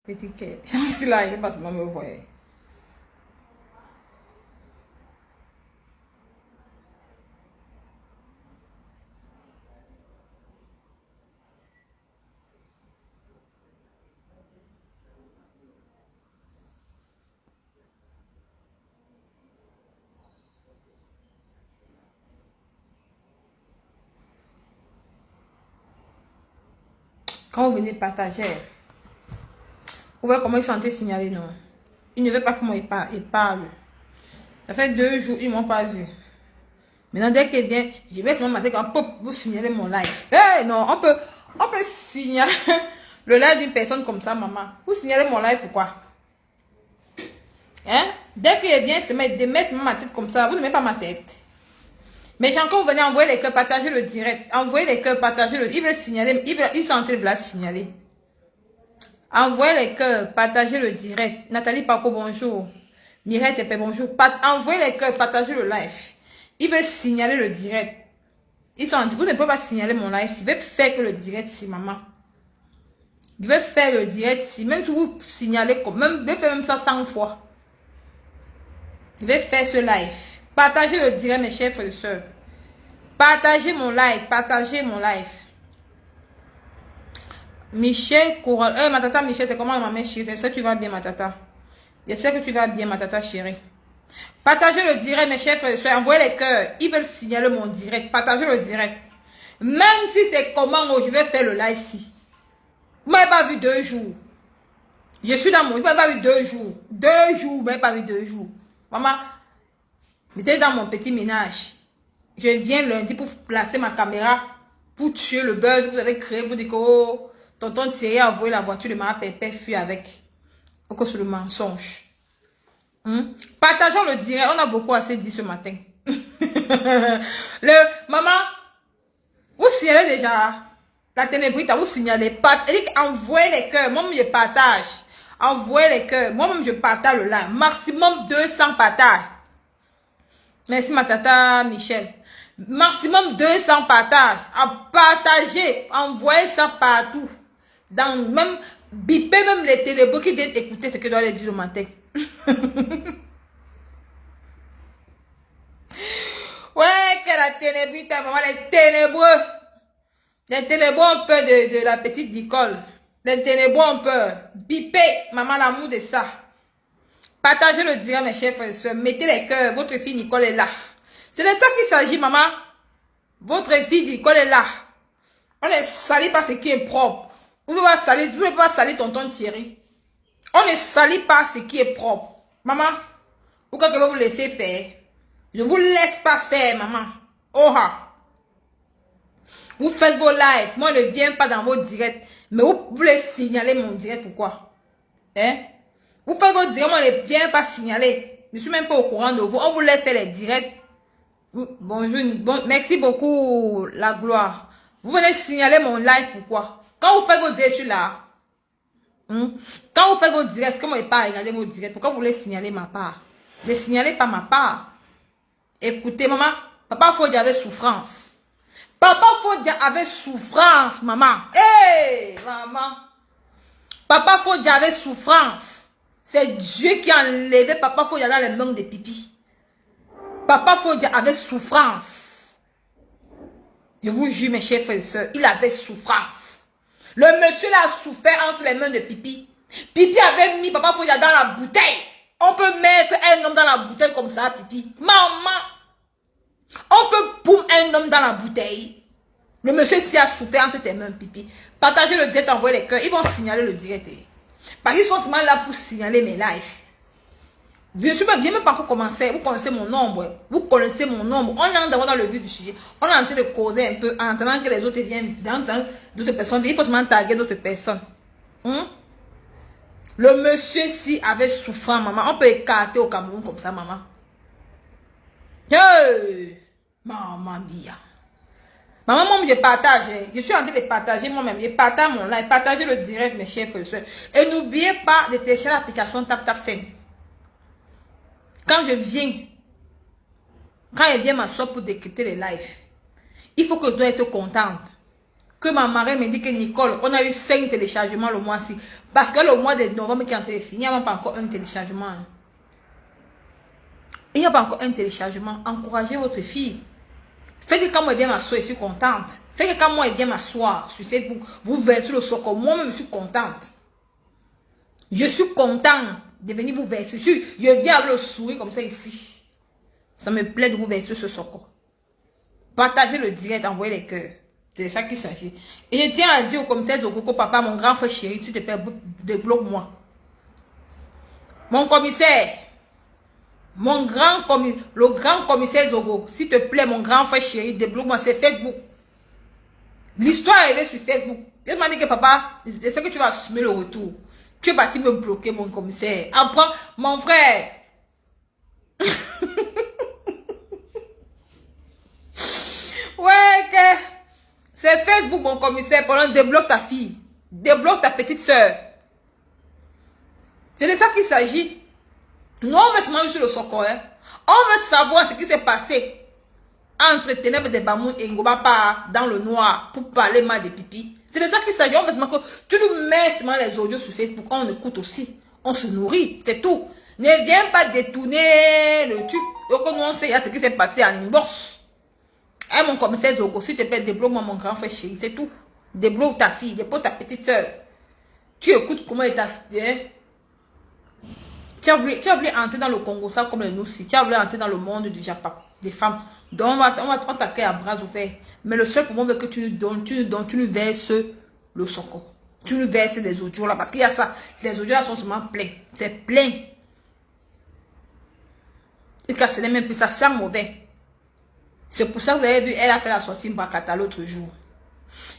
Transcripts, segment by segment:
Petit cœur. Je suis là, il ne pas seulement me voir. Quand vous venez partager, vous voyez comment ils sont en train de signaler, non? Ils ne veulent pas que moi ils parlent. Ça fait 2 jours, ils ne m'ont pas vu. Maintenant, dès qu'il vient, je vais faire matin quand vous signaler mon live. Eh non, on peut signaler le live d'une personne comme ça, maman. Vous signalez mon live, pourquoi? Hein? Dès qu'il vient, c'est de mettre ma tête comme ça. Vous ne mettez pas ma tête. Mais quand vous venez envoyer les cœurs, partager le direct. Envoyez les cœurs, partager le... Ils veulent signaler. Ils sont en train de la signaler. Envoyez les cœurs, partagez le direct. Nathalie Paco, bonjour. Mireille Tepe, bonjour. Envoyez les cœurs, partagez le live. Ils veulent signaler le direct. Ils sont en... Vous ne pouvez pas signaler mon live. Ils veulent faire que le direct si, maman. Ils veulent faire le direct si. Même si vous signalez comme... Même, ils veulent faire même ça 100 fois. Ils veulent faire ce live. Partagez le direct, mes chers frères et sœurs. Partagez mon live. Partagez mon live. Michel Coural. Ma tata Michel, c'est comment ma mère chérie? J'espère que tu vas bien, ma tata. J'espère que tu vas bien, ma tata chérie. Partagez le direct, mes chers frères et sœurs. Envoyez les cœurs. Ils veulent signaler mon direct. Partagez le direct. Même si c'est comment je vais faire le live ici. Vous m'avez pas vu 2 jours. Je suis dans mon... Vous m'avez pas vu 2 jours. 2 jours. Vous m'avez pas vu 2 jours. Maman, j'étais dans mon petit ménage. Je viens lundi pour placer ma caméra. Pour tuer le buzz que vous avez créé. Pour dire que oh, tonton Thierry a envoyé la voiture de ma pépé fuit avec. Au sur le mensonge. Partageons le direct. On a beaucoup assez dit ce matin. Maman, vous signalez déjà. La ténébrite, vous signalez pas. Elle dit envoyez les cœurs. Moi-même, je partage. Envoyez les cœurs. Moi-même, je partage le live. Maximum 200 partages. Merci, ma tata Michel. Maximum 200 partages. À partager. Envoyez ça partout. Dans même, bipez même les télébrits qui viennent écouter ce que je dois leur dire le matin. Ouais, que la ténébrite, maman, les ténébreux. Les ténébreux ont peur de la petite Nicole. Les ténébreux ont peur. Bipez, maman, l'amour de ça. Partagez le direct, mes chers frères et sœurs. Mettez les cœurs. Votre fille Nicole est là. C'est de ça qu'il s'agit, maman. Votre fille Nicole est là. On ne salit pas ce qui est propre. Vous ne pouvez pas salir tonton Thierry. On ne salit pas ce qui est propre. Maman, pourquoi que vous laissez faire? Je ne vous laisse pas faire, maman. Oha. Vous faites vos lives. Moi, je ne viens pas dans vos directs. Mais vous voulez signaler mon direct. Pourquoi? Hein? Vous faites vos directs. Moi, je ne viens pas signaler. Je ne suis même pas au courant de vous. On vous laisse faire les directs. Bonjour. Merci beaucoup, la gloire. Vous venez signaler mon live. Pourquoi? Quand vous faites vos directs, je suis là. Quand vous faites vos directs, est-ce que moi, je ne vais pas regarder vos directs? Pourquoi vous voulez signaler ma part? Ne signalez pas ma part. Écoutez, maman. Papa Fodia avait souffrance. Papa Fodia avait souffrance, maman. Hey, maman. Papa Fodia avait souffrance. C'est Dieu qui a enlevé Papa Fodia dans les mains de pipi. Papa Fodia avait souffrance. Je vous jure, mes chers frères et sœurs, il avait souffrance. Le monsieur l'a souffert entre les mains de pipi. Pipi avait mis Papa Fodia dans la bouteille. On peut mettre un homme dans la bouteille comme ça, pipi. Maman. On peut boum un homme dans la bouteille. Le monsieur s'y a souffert entre tes mains, pipi. Partagez le direct, envoyez les cœurs. Ils vont signaler le direct. Parce qu'ils sont vraiment là pour signaler mes lives. Je suis même pas encore commencé. Vous connaissez mon nombre. Vous connaissez mon nombre. On est d'abord dans le vif du sujet. On est en train de causer un peu en attendant que les autres viennent. D'autres personnes. Il faut vraiment taguer d'autres personnes. Le monsieur si avait souffrance, maman. On peut écarter au Cameroun comme ça, maman. Hey! Maman mia. Maman, moi, je partage. Je suis en train de partager moi-même. Je partage mon live. Partagez le direct, mes chers frères et sœurs. Et n'oubliez pas de télécharger l'application TapTapSend. Quand je viens ma soeur pour décrypter les lives, il faut que je dois être contente. que ma marraine me dit que Nicole, on a eu 5 téléchargements le mois-ci. Parce que le mois de novembre qui est en train de finir, il n'y a même pas encore un téléchargement. Il n'y a pas encore un téléchargement. Encouragez votre fille. Faites que quand moi elle vient m'asseoir, je suis contente. Faites que quand moi elle vient m'asseoir sur Facebook, vous versez le socle. Moi-même, je suis contente. Je suis contente de venir vous verser. Je viens avec le sourire comme ça ici. Ça me plaît de vous verser ce socle. Partagez le direct, envoyez les cœurs. C'est ça qu'il s'agit. Et je tiens à dire au commissaire Zogoko, papa, mon grand frère chéri, tu te plaît, débloque-moi. Mon commissaire, le grand commissaire Zogo, s'il te plaît, mon grand frère chéri, débloque-moi, c'est Facebook. L'histoire est arrivée sur Facebook. Il m'a dit que papa, c'est que tu vas assumer le retour. Tu es parti me bloquer, mon commissaire. Après, mon frère. Ouais, que c'est Facebook, mon commissaire. Pendant débloque ta fille. Débloque ta petite soeur. C'est de ça qu'il s'agit. Nous, on veut se manger sur le socle. Hein? On veut savoir ce qui s'est passé entre Ténèbres de Bamoun et Ngobapa dans le noir pour parler mal des pipis. C'est de ça qu'il s'agit. On veut se manger. Tu nous mets les audios sur Facebook. On écoute aussi. On se nourrit. C'est tout. Ne viens pas détourner le truc. Donc, nous, on sait ce qui s'est passé en inbox. Eh, mon commissaire Zogo, s'il te plaît, débloque-moi mon grand frère chéri, c'est tout. Débloque ta fille, débloque ta petite soeur. Tu écoutes comment elle t'a... Hein? Tu as voulu entrer dans le Congo, ça comme nous aussi. Tu as voulu entrer dans le monde du Japon, des femmes. Donc, on t'accueille à bras ouverts. Mais le seul problème que tu nous donnes, tu nous verses le soco. Tu nous verses les audios là, parce qu'il y a ça. Les audios là sont seulement pleins. C'est plein. Et quand ce n'est même plus ça, sent mauvais. C'est pour ça que vous avez vu, elle a fait la sortie Mbakata l'autre jour.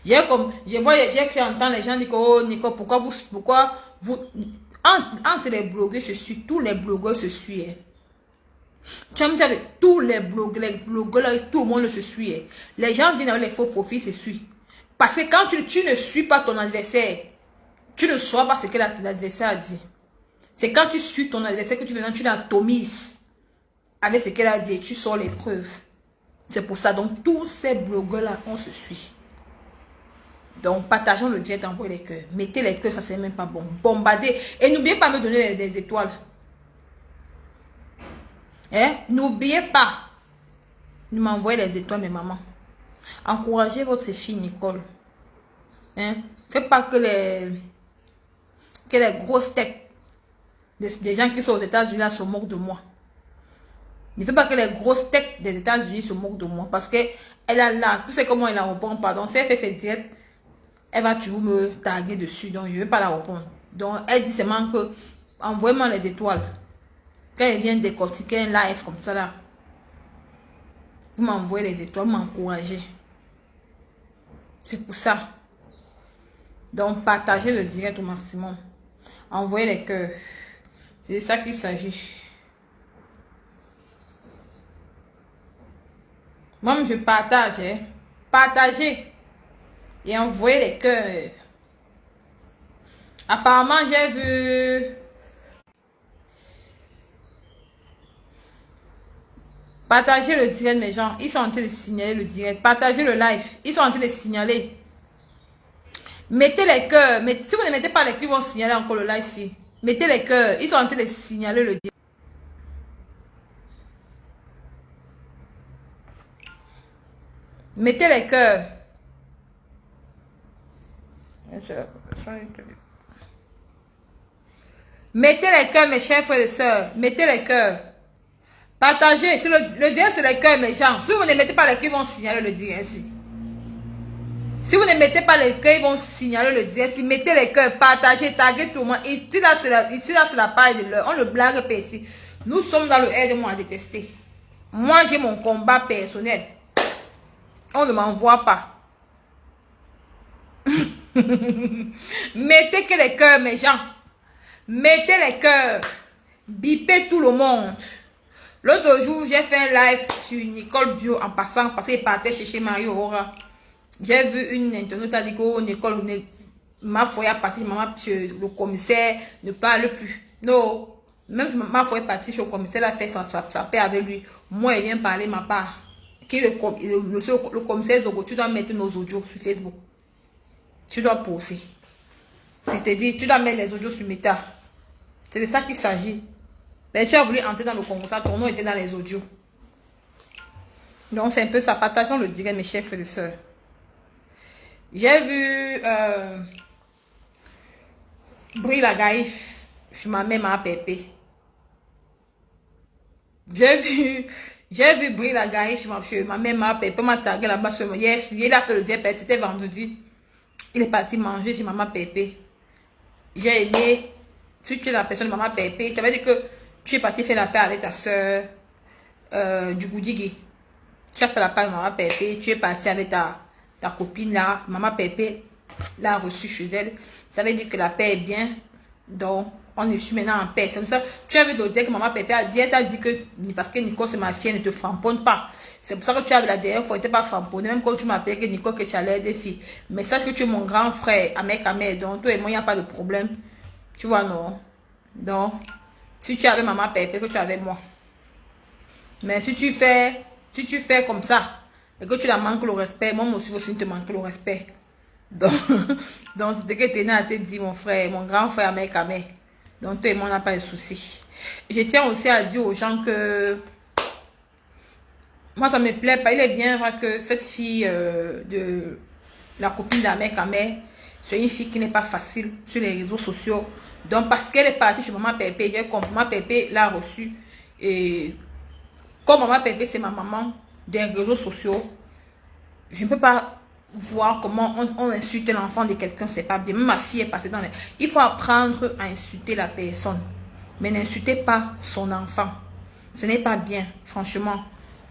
J'ai cru entendre les gens dire que, oh Nico, pourquoi vous, entre les blogueurs, je suis, tous les blogueurs se suivent. Tu as mis avec tous les blogueurs, tout le monde se suit. Les gens viennent avec les faux profils, se suivent. Parce que quand tu ne suis pas ton adversaire, tu ne sauras pas ce que l'adversaire a dit. C'est quand tu suis ton adversaire que tu l'atomises avec ce qu'elle a dit et tu sors les preuves. C'est pour ça, donc tous ces blogueurs-là, on se suit. Donc, partageons le direct, envoyez les cœurs. Mettez les cœurs, ça c'est même pas bon. Bombardez. Et n'oubliez pas de me donner des étoiles. Hein? N'oubliez pas de m'envoyer les étoiles, mes mamans. Encouragez votre fille, Nicole. Hein? Faites pas que les grosses têtes des gens qui sont aux États-Unis se moquent de moi. Ne fais pas que les grosses têtes des États-Unis se moquent de moi. Parce que elle a là, tu sais comment elle la répond, pardon. Si elle fait ses directs, elle va toujours me taguer dessus. Donc, je ne vais pas la répondre. Donc, elle dit seulement que envoyez-moi les étoiles. Quand elle vient décortiquer un live comme ça là, vous m'envoyez les étoiles, vous m'encouragez. C'est pour ça. Donc, partagez le direct au maximum. Envoyez les cœurs. C'est de ça qu'il s'agit. Moi, je partage. Hein. Partagez. Et envoyez les cœurs. Apparemment, j'ai vu... Partagez le direct, mes gens. Ils sont en train de signaler le direct. Partagez le live. Ils sont en train de signaler. Mettez les cœurs. Mais si vous ne mettez pas les cœurs, ils vont signaler encore le live ici. Mettez les cœurs. Ils sont en train de signaler le direct. Mettez les cœurs. Mettez les cœurs, mes chers frères et sœurs. Mettez les cœurs. Partagez. Le direct, c'est les cœurs, mes gens. Si vous ne mettez pas les cœurs, ils vont signaler le direct ici. Si vous ne mettez pas les cœurs, ils vont signaler le direct ici. Mettez les cœurs. Partagez. Taguez tout le monde. Ici, là, c'est la page de l'heure. On ne blague pas ici. Nous sommes dans le aide-moi à détester. Moi, j'ai mon combat personnel. On ne m'envoie pas. Mettez que les cœurs, mes gens. Mettez les cœurs. Bipez tout le monde. L'autre jour, j'ai fait un live sur Nicole Bio en passant parce qu'il partait chercher Mario Aura. J'ai vu une internaute qui a dit que oh, Nicole, ma foi est partie, maman, le commissaire ne parle plus. Non. Même si ma foi est partie, le commissaire a fait sa paix avec lui. Moi, il vient parler ma part. Le commissaire Zogo, tu dois mettre nos audios sur Facebook. Tu dois poser. Je te dis, tu dois mettre les audios sur Meta. C'est de ça qu'il s'agit. Mais tu as voulu entrer dans le conversation, ton nom était dans les audios. Donc c'est un peu ça. Partageons le direct, mes chers frères et sœurs. J'ai vu Brie Lagaïf sur ma mère, ma pépé. J'ai vu Brie Lagaïf sur ma mère, ma pépé. M'a tagué là-bas sur moi. Hier, il a fait le direct, c'était vendredi. Il est parti manger chez maman pépé. J'ai aimé. Si tu es la personne de maman pépé, ça veut dire que tu es parti faire la paix avec ta soeur du Goudigui. Tu as fait la paix avec maman pépé. Tu es parti avec ta copine là. Maman pépé l'a reçue chez elle. Ça veut dire que la paix est bien. Donc, on est maintenant en paix. C'est pour ça que tu avais le dire que maman pépé a dit. Elle t'a dit que parce que Nico c'est ma fille, elle ne te framponne pas. C'est pour ça que tu avais la dernière fois, tu n'étais pas framponné. Même quand tu m'appelais que Nico, que tu as l'air des filles. Mais sache que tu es mon grand frère, Amek. Donc, toi et moi, il n'y a pas de problème. Tu vois, non? Donc, si tu avais maman pépé, que tu avais moi. Mais si tu fais comme ça, et que tu la manques le respect, moi aussi, tu te manques le respect. Donc, c'était que tu à te dire, mon frère, mon grand frère, Amek. Donc, toi et moi, on n'a pas de soucis. Je tiens aussi à dire aux gens que moi, ça me plaît pas. Il est bien vrai que cette fille de la copine d'Amek, c'est une fille qui n'est pas facile sur les réseaux sociaux. Donc, parce qu'elle est partie chez maman Pépé, j'ai compris, maman Pépé l'a reçue. Et comme maman Pépé, c'est ma maman des réseaux sociaux, je ne peux pas voir comment on insulte l'enfant de quelqu'un, c'est pas bien. Même ma fille est passée dans les... Il faut apprendre à insulter la personne, mais n'insultez pas son enfant. Ce n'est pas bien, franchement.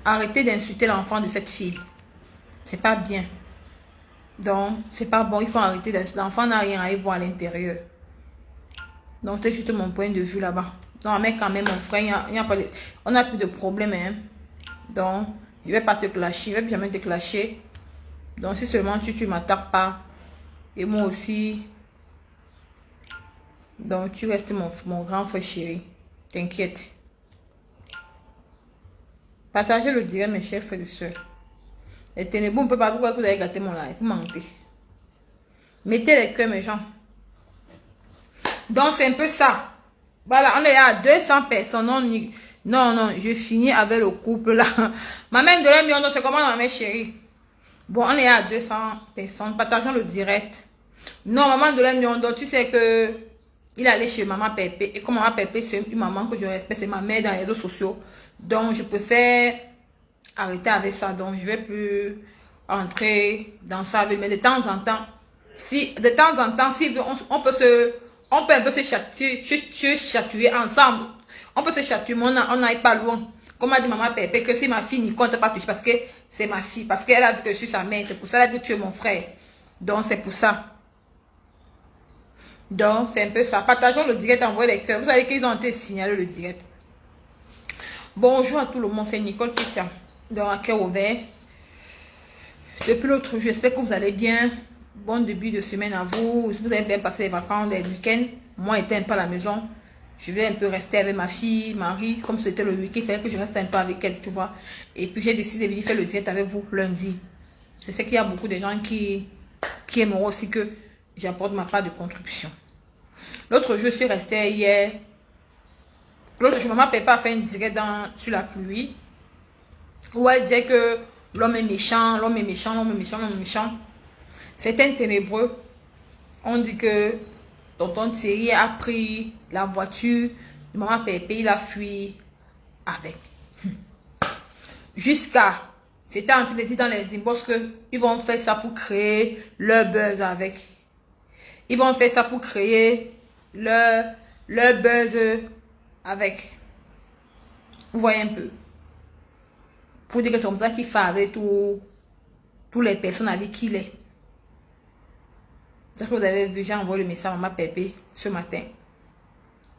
Arrêtez d'insulter l'enfant de cette fille. C'est pas bien. Donc, c'est pas bon. Il faut arrêter d'insulter. L'enfant n'a rien à y voir à l'intérieur. Donc, c'est juste mon point de vue là-bas. Donc, mais quand même, mon frère, on n'a plus de problème. Hein. Donc, je vais pas te clasher. Je vais jamais te clasher. Donc, si seulement tu m'attaques pas. Et moi aussi. Donc, tu restes mon grand frère chéri. T'inquiète. Partagez le direct, mes chers frères et sœurs. Et tenez bon, on peut pas pourquoi vous avez gâté mon live. Vous mentez. Mettez les cœurs, mes gens. Donc, c'est un peu ça. Voilà, on est à 200 personnes. Non, je finis avec le couple là. Ma mère de l'aime, c'est comment ma mère chérie? Bon, on est à 200 personnes. Partageons le direct. Non, maman de l'aime, tu sais que il allait chez maman Pépé. Et comme maman Pépé, c'est une maman que je respecte, c'est ma mère dans les réseaux sociaux. Donc, je préfère arrêter avec ça. Donc, je vais plus entrer dans ça. Mais de temps en temps, si on peut un peu se chatouiller ensemble. On peut se chatouiller, mais on n'aille pas loin. Comme a dit maman Pépé, que si ma fille n'y compte pas toucher, parce que c'est ma fille, parce qu'elle a vu que je suis sa mère, c'est pour ça qu'elle a vu que tu es mon frère. Donc, c'est pour ça. Donc, c'est un peu ça. Partageons le direct, envoyez les cœurs. Vous savez qu'ils ont été signalés le direct. Bonjour à tout le monde, c'est Nicole qui tient dans un cœur ouvert. Depuis l'autre jour, j'espère que vous allez bien. Bon début de semaine à vous. Si vous avez bien passé les vacances, les week-ends. Moi, étant un peu à la maison, je vais un peu rester avec ma fille, Marie. Comme c'était le week-end, il fallait que je reste un peu avec elle, tu vois. Et puis, j'ai décidé de venir faire le direct avec vous lundi. Je sais qu'il y a beaucoup de gens qui aimeront aussi que j'apporte ma part de contribution. L'autre jour, je suis restée hier. L'autre jour, maman Pépé a fait un direct sur la pluie. Où elle disait que l'homme est méchant, l'homme est méchant, l'homme est méchant, l'homme est méchant. C'est un ténébreux. On dit que tonton Thierry a pris la voiture de maman Pépé, il a fui avec. Jusqu'à, c'était en train de dire dans les inbox qu'ils vont faire ça pour créer leur buzz avec. Ils vont faire ça pour créer leur buzz avec. Vous voyez un peu. Pour dire que c'est comme ça qu'il fait avec toutes les personnes avec qui il est. C'est ce que vous avez vu, j'ai envoyé le message à maman Pépé ce matin.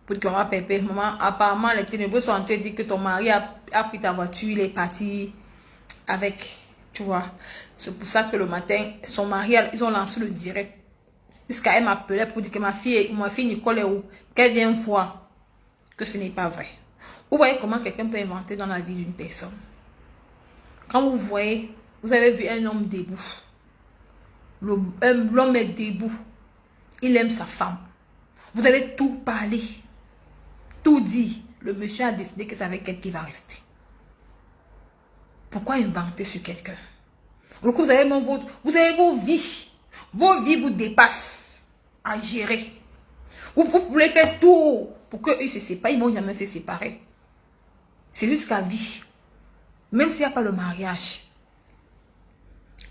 Pour dire que maman Pépé, maman, apparemment les ténébreux sont en train de dire que ton mari a pris ta voiture, il est parti avec, tu vois. C'est pour ça que le matin, son mari, ils ont lancé le direct. Jusqu'à elle m'appelait pour dire que ma fille Nicole est où? Qu'elle vienne voir que ce n'est pas vrai. Vous voyez comment quelqu'un peut inventer dans la vie d'une personne. Quand vous voyez, vous avez vu un homme debout. L'homme est debout. Il aime sa femme. Vous allez tout parler. Tout dire. Le monsieur a décidé que c'est avec elle qu'il va rester. Pourquoi inventer sur quelqu'un? Donc vous avez vos vies. Vos vies vous dépassent à gérer. Vous voulez faire tout pour qu'ils se séparent. Ils ne vont jamais se séparer. C'est jusqu'à vie. Même s'il n'y a pas de mariage.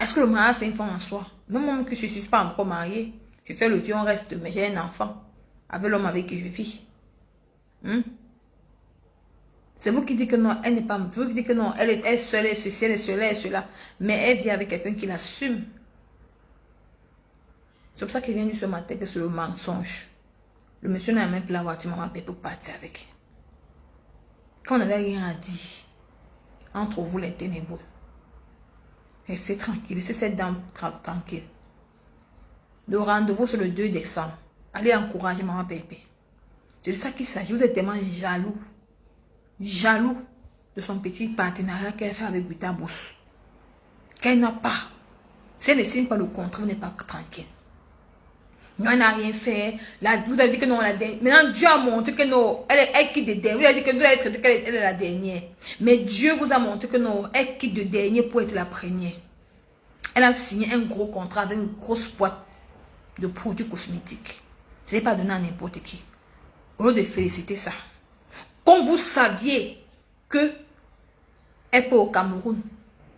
Est-ce que le mariage c'est une fin en soi? Même moi que je ne suis pas encore mariée, je fais le vieux, on reste, mais j'ai un enfant avec l'homme avec qui je vis. C'est vous qui dites que non, elle n'est pas... C'est vous qui dites que non, elle est seule, elle est ceci, elle est cela, elle est cela. Mais elle vit avec quelqu'un qui l'assume. C'est pour ça qu'il vient du ce matin que c'est le mensonge. Le monsieur n'a même plus la voiture, maman paye pour partir avec. Quand on n'avait rien à dire, entre vous les ténébreux, restez tranquille, laissez cette dame tranquille. Le rendez-vous sur le 2 décembre. Allez encourager maman Pépé. C'est de ça qu'il s'agit. Vous êtes tellement jaloux. Jaloux de son petit partenariat qu'elle fait avec Guita Bouss. Qu'elle n'a pas. Si elle ne signe pas le contrat, vous n'êtes pas tranquille. Non, elle n'a rien fait. Là, vous avez dit que non, la dernière. Maintenant, Dieu a montré que non, elle quitte de dernier. Vous avez dit que vous avez traité qu'elle est la dernière. Mais Dieu vous a montré que non, elle quitte de dernier pour être la première. Elle a signé un gros contrat avec une grosse boîte de produits cosmétiques. Ce n'est pas donné à n'importe qui. Au lieu de féliciter ça. Comme vous saviez que elle peut au Cameroun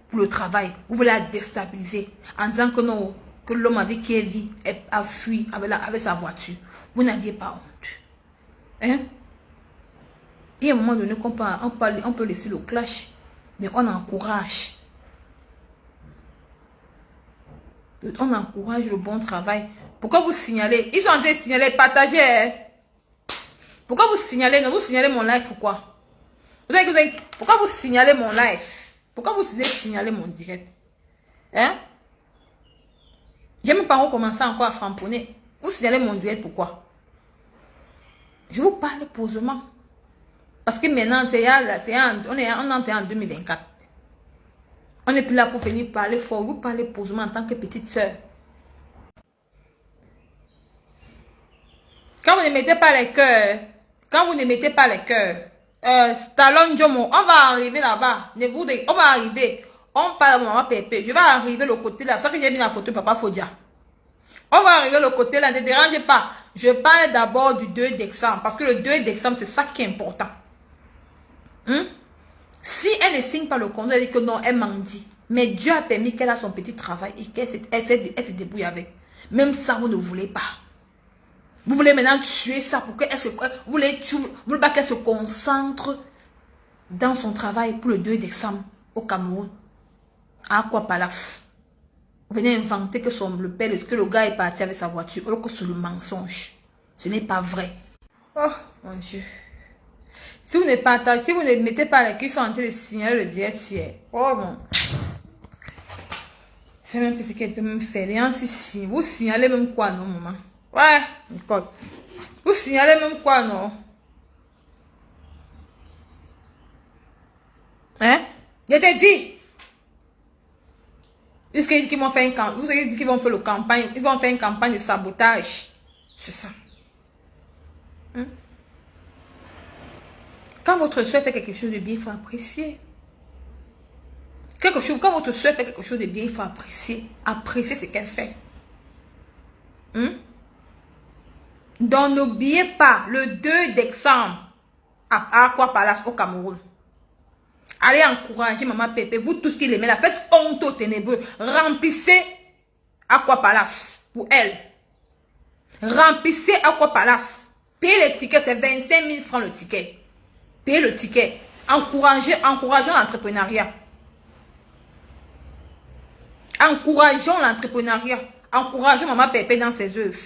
pour le travail, vous voulez la déstabiliser en disant que non, que l'homme avec qui elle vit a fui avec sa voiture. Vous n'aviez pas honte. Hein? Et à un moment donné, on peut laisser le clash, mais on encourage. On encourage le bon travail. Pourquoi vous signalez? Ils sont en train de signaler, partagez. Hein? Pourquoi vous signalez? Non, vous signalez mon live, pourquoi? Pourquoi vous signalez mon live? Pourquoi vous signalez mon direct? Hein? J'ai même pas recommencé encore à framponner. Vous signalez mon direct, pourquoi? Je vous parle posément. Parce que maintenant, on est en 2024. On n'est plus là pour venir parler fort. Vous parlez posément en tant que petite soeur. Quand vous ne mettez pas les cœurs, Stallone Jomo, on va arriver là-bas. On va arriver. On parle de maman Pépé. Je vais arriver le côté là. C'est ça que j'ai mis la photo de papa Fodia. On va arriver le côté là. Ne dérangez pas. Je parle d'abord du 2 décembre. Parce que le 2 décembre, c'est ça qui est important. Si elle ne signe pas le contrat, elle dit que non, elle mendie. Mais Dieu a permis qu'elle a son petit travail et qu'elle se débrouille avec. Même ça, vous ne voulez pas. Vous voulez maintenant tuer ça pour qu'elle se... Vous voulez pas qu'elle se concentre dans son travail pour le 2 décembre au Cameroun. À Aqua Palace. Vous venez inventer que le gars est parti avec sa voiture. Alors que c'est le mensonge. Ce n'est pas vrai. Oh mon Dieu. Si vous ne mettez pas les qui sont en train de signaler le direct hier. Oh mon. C'est même plus ce qu'elle peut même faire. Et ainsi, vous signalez même quoi, non, maman? Ouais, Nicole. Vous signalez même quoi, non? Hein? Je t'ai dit. Est-ce qu'ils vont faire une campagne? Vous avez dit qu'ils vont faire ils vont faire une campagne de sabotage. C'est ça. Quand votre soeur fait quelque chose de bien, il faut apprécier. Quand votre soeur fait quelque chose de bien, il faut apprécier. Apprécier ce qu'elle fait. Donc, n'oubliez pas, le 2 décembre, à Aqua Palace au Cameroun. Allez encourager maman Pépé. Vous tous qui l'aimez, la faites honte aux ténébreux. Remplissez Aqua Palace pour elle. Remplissez Aqua Palace. Payez les tickets, c'est 25 000 francs le ticket. Payez le ticket. Encourageons l'entrepreneuriat. Encourageons l'entrepreneuriat. Encourageons maman Pépé dans ses œuvres.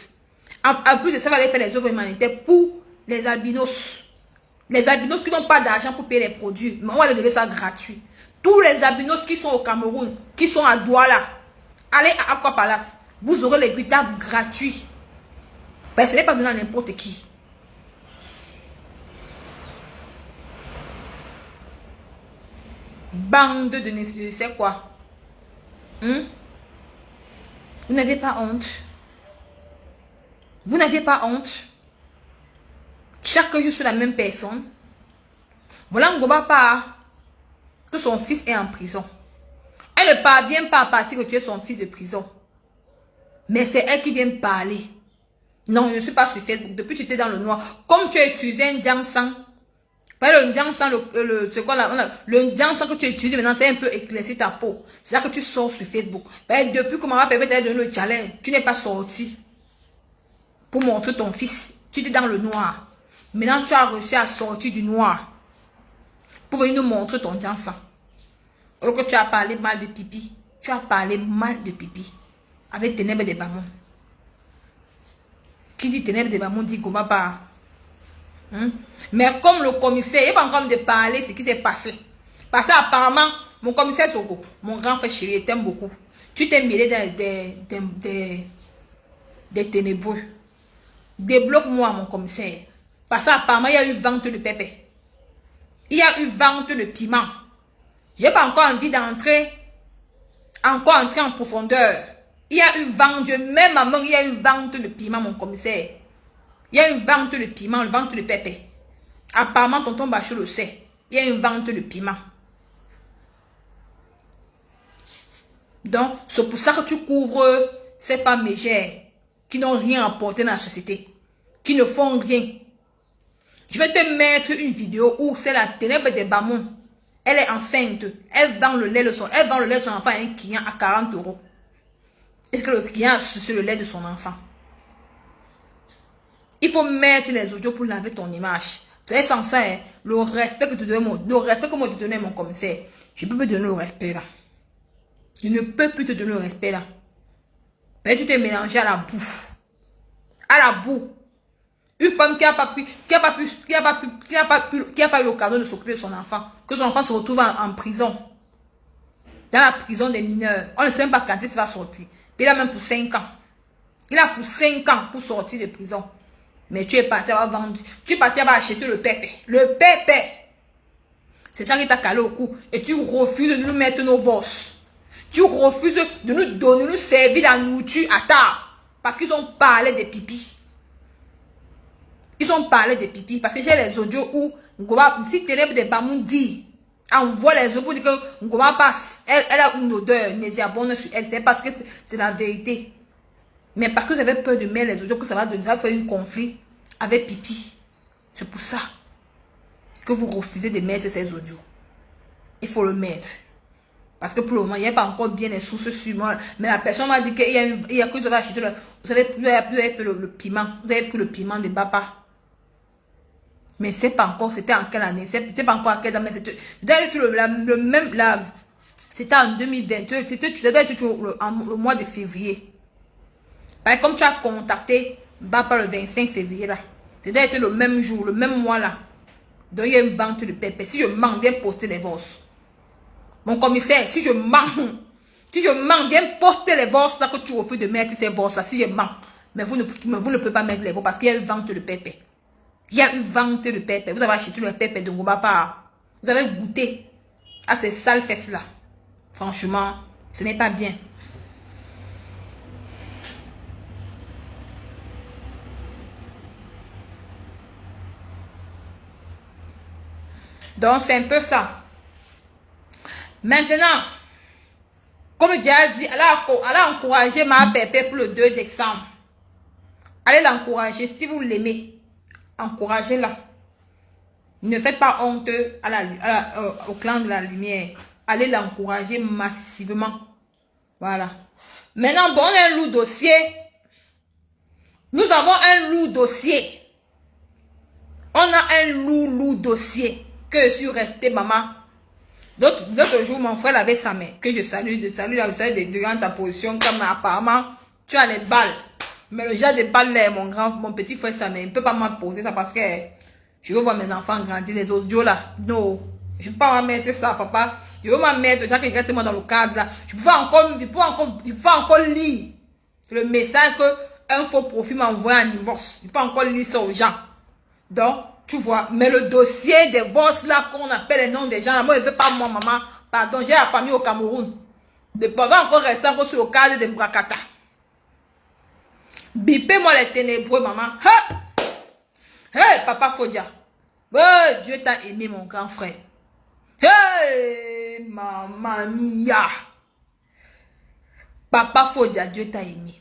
En plus de ça, va aller faire les œuvres humanitaires pour les albinos. Les albinos qui n'ont pas d'argent pour payer les produits. Mais on va leur donner ça gratuit. Tous les albinos qui sont au Cameroun, qui sont à Douala, allez à Aqua Palace. Vous aurez les guitares gratuits. Ben, ce n'est pas donné à n'importe qui. Bande de ne sais quoi. Vous Vous n'avez pas honte? Vous n'avez pas honte? Chaque jour, sur la même personne. Voilà Ngoma part que son fils est en prison. Elle ne parvient pas à partir que tu es son fils de prison. Mais c'est elle qui vient parler. Non, je ne suis pas sur Facebook. Depuis que tu étais dans le noir. Comme tu as utilisé un Jiangsang. Le Jiangsang, le Jiangsang que tu utilises maintenant, c'est un peu éclairci ta peau. C'est là que tu sors sur Facebook. Depuis que maman permet de donner le challenge, tu n'es pas sorti pour montrer ton fils. Tu étais dans le noir. Maintenant, tu as réussi à sortir du noir pour venir nous montrer ton Jiangsang. Alors que tu as parlé mal de pipi. Tu as parlé mal de pipi. Avec Ténèbres des Bamons. Qui dit Ténèbres des Bamons dit Ngoma pas. Mais comme le commissaire, il n'est pas encore de parler ce qui s'est passé. Parce que apparemment, mon commissaire Soko, mon grand frère chéri, il t'aime beaucoup. Tu t'es mêlé dans des ténébreux. Débloque-moi, mon commissaire. Parce qu'apparemment, il y a eu vente de pépé. Il y a eu vente de piment. Je n'ai pas encore envie d'entrer en profondeur. Il y a eu vente, même à mort, il y a eu vente de piment, mon commissaire. Il y a une vente de piment, une vente de pépé. Apparemment, tonton Bachou le sait. Il y a une vente de piment. Donc, c'est pour ça que tu couvres ces femmes mégères qui n'ont rien apporté dans la société. Qui ne font rien. Je vais te mettre une vidéo où c'est la Ténèbre des Bamons. Elle est enceinte. Elle vend le lait de son enfant à un client à 40 €. Est-ce que le client a sucé le lait de son enfant? Il faut mettre les audios pour laver ton image. Vous savez, sans ça, hein, le respect que tu donnes, mon commissaire, je ne peux plus te donner le respect là. Je ne peux plus te donner le respect là. Mais tu t'es mélangé à la boue. À la boue. Une femme qui n'a pas eu l'occasion de s'occuper de son enfant. Que son enfant se retrouve en prison. Dans la prison des mineurs. On ne sait même pas quand il va sortir. Puis il a même pour 5 ans. Il a pour 5 ans pour sortir de prison. Mais tu es parti à vendre. Tu es parti à acheter le pépé. Le pépé. C'est ça qui t'a calé au cou. Et tu refuses de nous mettre nos bosses. Tu refuses de nous donner, nous servir la nourriture à table. Parce qu'ils ont parlé des pipis. Ils ont parlé des pipis. Parce que j'ai les audios où si Ténèbres des Bamons dit, envoie les audios pour dire que Ngoma passe. Elle a une odeur nauséabonde sur elle. C'est parce que c'est la vérité. Mais parce que j'avais peur de mettre les audios, que ça va faire un conflit avec pipi. C'est pour ça que vous refusez de mettre ces audios. Il faut le mettre. Parce que pour le moment, il n'y a pas encore bien les sources sur moi. Mais la personne m'a dit qu'il y a que j'avais acheté vous avez pris le piment. Vous avez pris le piment de papa. Mais c'est pas encore, c'était en quelle année? C'est pas encore en quelle année? C'était le même, c'était en 2022. C'était le mois de février. Comme tu as contacté Bapa le 25 février là, c'était le même jour, le même mois là. Donc il y a une vente de pépé. Si je mens, viens poster les vosses. Mon commissaire, si je mens, viens poster les vosses là que tu refuses de mettre ces vosses là. Si je mens, mais vous ne pouvez pas mettre les vosses parce qu'il y a une vente de pépé. Il y a une vente de pépé. Vous avez acheté le pépé de Ngoma. Vous avez goûté à ces sales fesses là. Franchement, ce n'est pas bien. Donc, c'est un peu ça. Maintenant, comme je l'ai dit, allez encourager ma pépé pour le 2 décembre. Allez l'encourager. Si vous l'aimez, encouragez-la. Ne faites pas honte au clan de la lumière. Allez l'encourager massivement. Voilà. Maintenant, bon, on a un lourd dossier. Nous avons un lourd dossier. On a un lourd dossier. Que je suis restée, maman. L'autre jour, mon frère avait sa mère. Que je salue, durant ta position. Comme apparemment, tu as les balles. Mais le genre de balles, mon petit frère, sa mère, il ne peut pas m'imposer ça parce que je veux voir mes enfants grandir. Les audios là. Non. Je ne peux pas mettre ça, papa. Je veux m'en mettre, genre que reste moi dans le cadre là. Je peux encore lire le message que un faux profil m'a envoyé en inbox. Je peux encore lire ça aux gens. Donc, tu vois, mais le dossier des boss là, qu'on appelle les noms des gens, là, moi je ne veux pas moi, maman. Pardon, j'ai la famille au Cameroun. De pas encore rester encore sur le cadre de Mbrakata. Bipez-moi les ténébreux, maman. Ha! Hey, papa Fodia. Oh, Dieu t'a aimé, mon grand frère. Hey, maman mia. Papa Fodia, Dieu t'a aimé.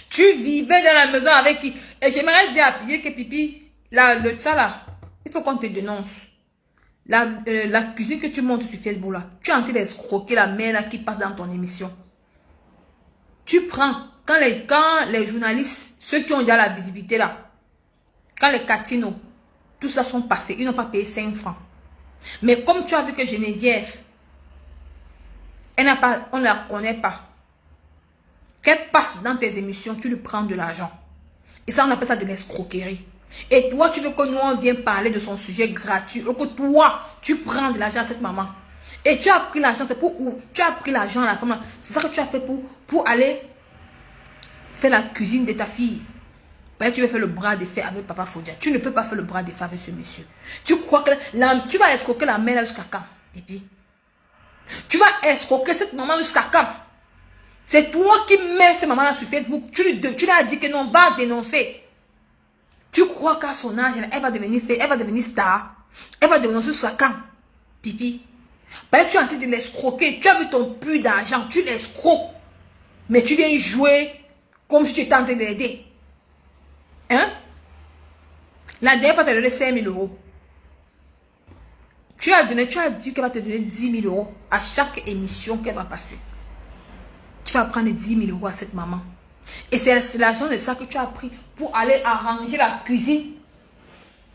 Tu vivais dans la maison avec qui? Et j'aimerais dire à Pipi que Pipi, ça là, il faut qu'on te dénonce. La cuisine que tu montes sur Facebook là, tu es en train d'escroquer la mère là qui passe dans ton émission. Tu prends, quand les journalistes, ceux qui ont déjà la visibilité là, quand les catinos, tout ça sont passés, ils n'ont pas payé 5 francs. Mais comme tu as vu que Geneviève, elle n'a pas, on ne la connaît pas. Qu'elle passe dans tes émissions, tu lui prends de l'argent. Et ça, on appelle ça de l'escroquerie. Et toi, tu veux que nous, on vienne parler de son sujet gratuit. Ou que toi, tu prends de l'argent à cette maman. Et tu as pris l'argent, c'est pour où? Tu as pris l'argent à la femme. C'est ça que tu as fait pour aller faire la cuisine de ta fille. Ben, tu veux faire le bras de fer avec papa Fodia. Tu ne peux pas faire le bras de fer avec ce monsieur. Tu crois que tu vas escroquer la mère jusqu'à quand? Et puis, tu vas escroquer cette maman jusqu'à quand? C'est toi qui mets cette maman là sur Facebook. Tu lui as dit que non, va dénoncer. Tu crois qu'à son âge, elle va devenir star. Elle va devenir jusqu'à quand? Pipi. Ben, tu es en train de l'escroquer. Tu as vu ton puits d'argent. Tu l'escroques. Mais tu viens jouer comme si tu étais en train de l'aider. Hein? La dernière fois, tu as donné 5 000 euros. Tu as dit qu'elle va te donner 10 000 euros à chaque émission qu'elle va passer. Tu vas prendre 10 000 euros à cette maman. Et c'est l'argent de ça que tu as pris pour aller arranger la cuisine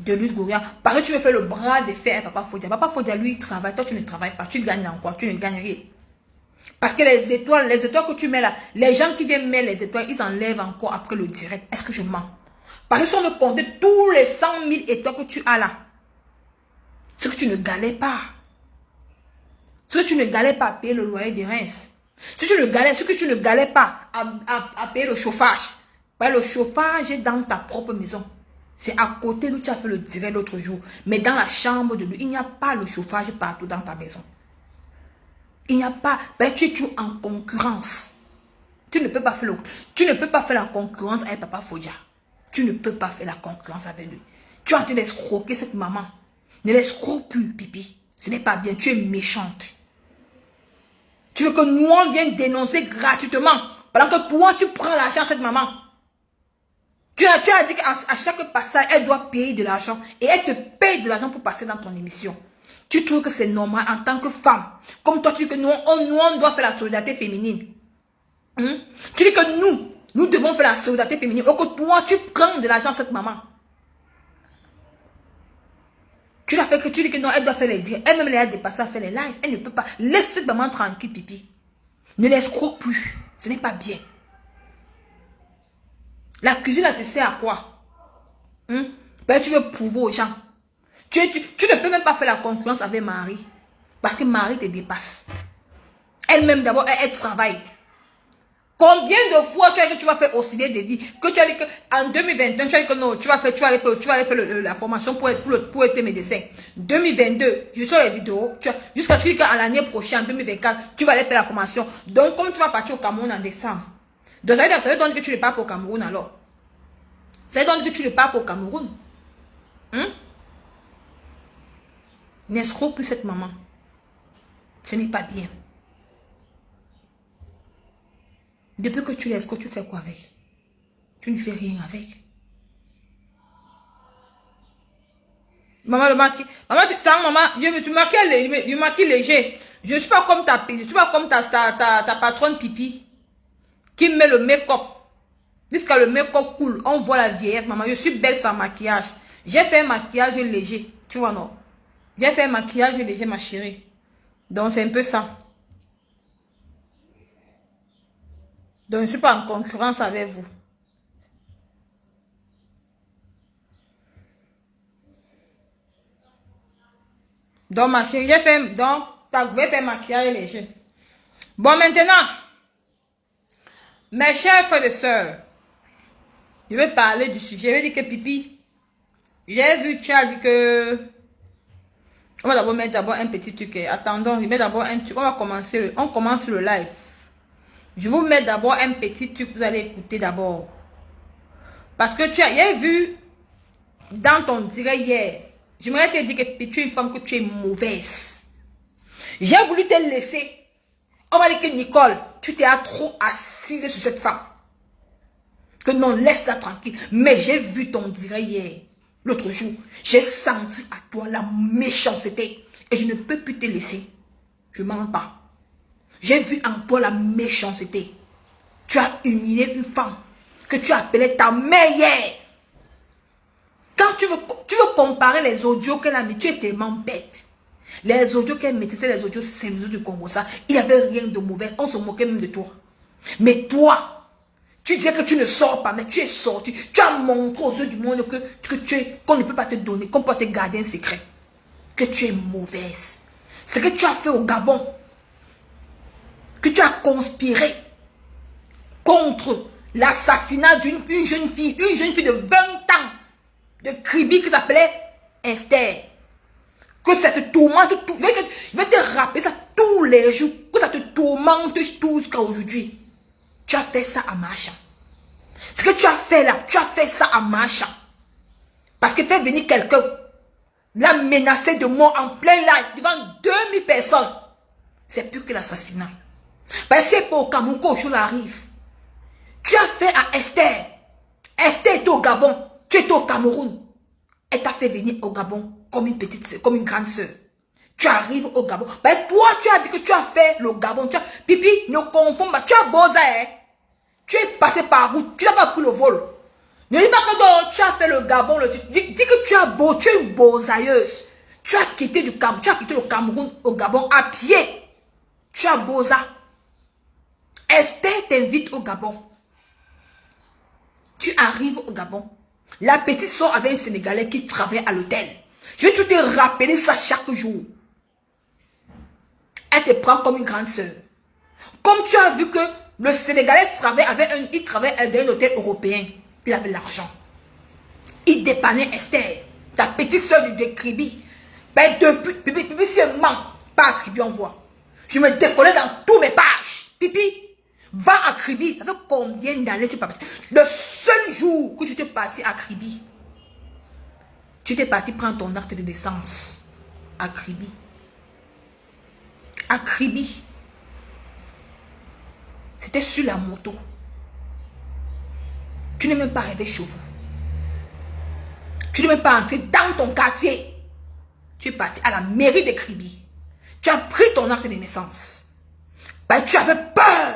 de Luz Goria. Parce que tu veux faire le bras de fer à papa Fodia. Papa Fodia, lui, il travaille. Toi, tu ne travailles pas. Tu gagnes encore. Tu ne gagnes rien. Parce que les étoiles que tu mets là, les gens qui viennent mettre les étoiles, ils enlèvent encore après le direct. Est-ce que je mens? Parce que si on veut compter tous les 100 000 étoiles que tu as là, c'est que tu ne galères pas. C'est que tu ne galères pas à payer le loyer des Reims. C'est que tu ne galères pas à payer le chauffage. Ouais, le chauffage est dans ta propre maison. C'est à côté d'où tu as fait le direct l'autre jour. Mais dans la chambre de lui, il n'y a pas le chauffage partout dans ta maison. Il n'y a pas. Ben, tu es toujours en concurrence. Tu ne peux pas faire la concurrence avec papa Fodia. Tu ne peux pas faire la concurrence avec lui. Tu es en train d'escroquer cette maman. Ne l'escroque plus, Pipi. Ce n'est pas bien. Tu es méchante. Tu veux que nous, on vienne dénoncer gratuitement. Pendant que toi, tu prends l'argent à cette maman. Tu as dit qu'à chaque passage, elle doit payer de l'argent. Et elle te paye de l'argent pour passer dans ton émission. Tu trouves que c'est normal en tant que femme. Comme toi, tu dis que nous, on doit faire la solidarité féminine. Tu dis que nous devons faire la solidarité féminine. Ou que toi, tu prends de l'argent à cette maman. Tu dis que non, elle doit faire les dires. Elle-même, elle a dépassé à faire les lives. Elle ne peut pas. Laisse cette maman tranquille, Pipi. Ne l'escroque plus. Ce n'est pas bien. La cuisine, elle te sert à quoi? Ben, tu veux prouver aux gens. Tu ne peux même pas faire la concurrence avec Marie. Parce que Marie te dépasse. Elle-même, d'abord, elle travaille. Combien de fois tu as dit que tu vas faire osciller des vies? Que tu as dit qu'en 2021, tu as dit que non, tu vas aller faire la formation pour être médecin. 2022, je sors les vidéos. Jusqu'à ce que l'année prochaine, en 2024, tu vas aller faire la formation. Donc, comme tu vas partir au Cameroun en décembre. Donc, ça veut dire que tu ne pars pas au Cameroun alors. Ça veut dire que tu ne pars pas au Cameroun. N'escroque plus cette maman. Ce n'est pas bien. Depuis que tu l'escroques, tu fais quoi avec? Tu ne fais rien avec. Maman, le maquis. Maman, tu maquilles léger. Je ne suis pas comme ta patronne Pipi. Qui met le make-up. Jusqu'à le make-up cool. On voit la vieillesse, maman. Je suis belle sans maquillage. J'ai fait un maquillage léger. Tu vois, non? J'ai fait un maquillage léger, ma chérie. Donc, c'est un peu ça. Donc, je ne suis pas en concurrence avec vous. Donc, ma chérie, j'ai fait, donc, tu as fait maquillage léger. Bon, maintenant, mes chers frères et sœurs, je vais parler du sujet. Je vais dire que Pipi, j'ai vu, tu as dit que, on va d'abord mettre un petit truc. Attendons, je mets d'abord un truc. On commence le live. Je vous mets d'abord un petit truc que vous allez écouter d'abord. Parce que tu as vu dans ton direct hier, j'aimerais te dire que tu es une femme que tu es mauvaise. J'ai voulu te laisser. On m'a dit que Nicole, tu t'es trop assise sur cette femme. Que non, laisse-la tranquille. Mais j'ai vu ton direct hier, l'autre jour. J'ai senti à toi la méchanceté. Et je ne peux plus te laisser. Je ne mens pas. J'ai vu en toi la méchanceté. Tu as humilié une femme que tu appelais ta mère hier. Quand tu veux comparer les audios qu'elle a mis, tu es tellement bête. Les audios qu'elle mettait, c'est les audios simples du Congo. Ça, il n'y avait rien de mauvais. On se moquait même de toi. Mais toi, tu disais que tu ne sors pas, mais tu es sorti. Tu as montré aux yeux du monde qu'on ne peut pas te donner, qu'on peut te garder un secret. Que tu es mauvaise. Ce que tu as fait au Gabon, que tu as conspiré contre l'assassinat d'une jeune fille de 20 ans, de Kribi qui s'appelait Esther. Que ça te tourmente, je vais te rappeler ça tous les jours, que ça te tourmente tout jusqu'à aujourd'hui. Tu as fait ça à Macha. Ce que tu as fait là, tu as fait ça à Macha. Parce que faire venir quelqu'un, l'a menacé de mort en plein live, devant 2000 personnes, c'est plus que l'assassinat. Parce que c'est pour Cameroun qu'au arrive. Tu as fait à Esther. Esther était au Gabon. Tu étais au Cameroun. Elle t'a fait venir au Gabon comme une petite soeur, comme une grande soeur. Tu arrives au Gabon. Ben toi, tu as dit que tu as fait le Gabon. Pipi, ne confonds pas. Tu as beau ça, hein? Tu es passé par route. Tu n'as pas pris le vol. Ne dis pas que tu as fait le Gabon. Dis que tu as beau. Tu es une bozailleuse. Tu as quitté le Cameroun au Gabon à pied. Tu as beau ça. Esther t'invite au Gabon. Tu arrives au Gabon. La petite sort avec un Sénégalais qui travaille à l'hôtel. Je vais tout te rappeler ça chaque jour. Elle te prend comme une grande sœur. Comme tu as vu que le Sénégalais travaillait dans un hôtel européen. Il avait l'argent. Il dépannait Esther, ta petite sœur de Kribi. Ben Pipi, si elle ment, pas à Kribi, on voit. Je me décollais dans tous mes pages. Pipi, va à Kribi. Avec combien d'années tu es parti? Le seul jour que tu t'es parti à Kribi, tu t'es parti prendre ton acte de naissance à Kribi. À Kribi. C'était sur la moto. Tu n'es même pas arrivé chez vous. Tu n'es même pas entré dans ton quartier. Tu es parti à la mairie de Kribi. Tu as pris ton acte de naissance. Ben, tu avais peur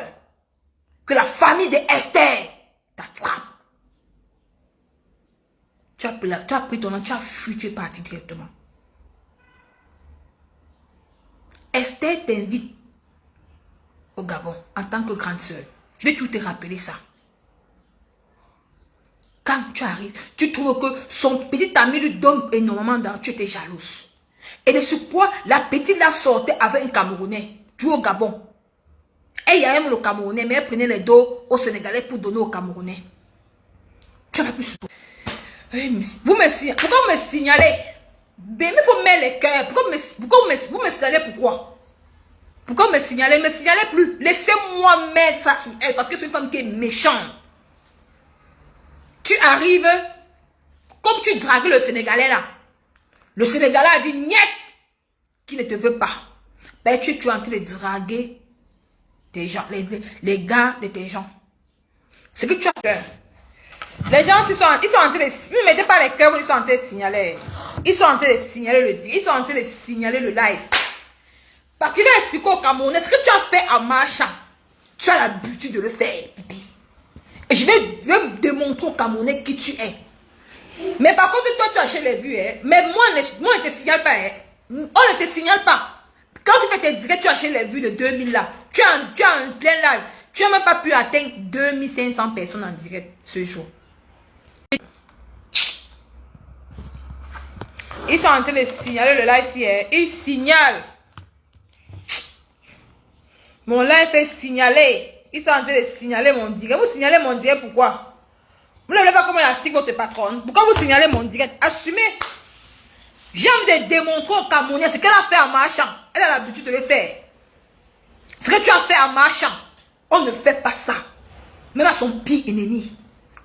que la famille de Esther t'attrape. Tu as pris ton acte, tu as fui, tu es parti directement. Esther t'invite au Gabon en tant que grande sœur. Je vais tout te rappeler ça. Quand tu arrives, tu trouves que son petit ami lui donne énormément d'argent, tu étais jalouse. Et de ce quoi, la petite la sortait avec un Camerounais, tu au Gabon. Et il y a même le Camerounais, mais elle prenait les dos au Sénégalais pour donner au Camerounais. Tu n'as pas pu se trouver. Pourquoi me signalez? Mais il faut mettre les cœurs. Vous me signalez pourquoi? Pourquoi me signaler? Me signalez plus. Laissez-moi mettre ça sur elle parce que c'est une femme qui est méchante. Tu arrives, comme tu dragues le Sénégalais là. Le Sénégalais a dit niet, qui ne te veut pas. Ben tu es en train de draguer tes gens, les gars de tes gens. C'est que tu as peur. Les gens, ils sont en train de... Ne mettez pas les cœurs, ils sont en train de signaler. Ils sont en train de signaler le dit. Ils sont en train de signaler le live. Parce qu'il va expliquer au Camerounais ce que tu as fait en marchant. Tu as l'habitude de le faire, pipi. Et je vais démontrer au Camerounais qui tu es. Mais par contre, toi, tu as acheté les vues. Hein? Mais moi, on ne te signale pas. Hein? On ne te signale pas. Quand tu fais tes directs, tu as acheté les vues de 2000 là. Tu as un plein live. Tu n'as même pas pu atteindre 2500 personnes en direct ce jour. Ils sont en train de signaler le live ici. Hein? Ils signalent. Mon live est signalé. Ils sont en train de signaler mon direct. Vous signalez mon direct pourquoi? Vous ne voulez pas comment il assiste votre patronne. Pourquoi vous signalez mon direct? Assumez. J'ai envie de démontrer au Camerounais ce qu'elle a fait en marchant. Elle a l'habitude de le faire. Ce que tu as fait en marchant. On ne fait pas ça. Même à son pire ennemi.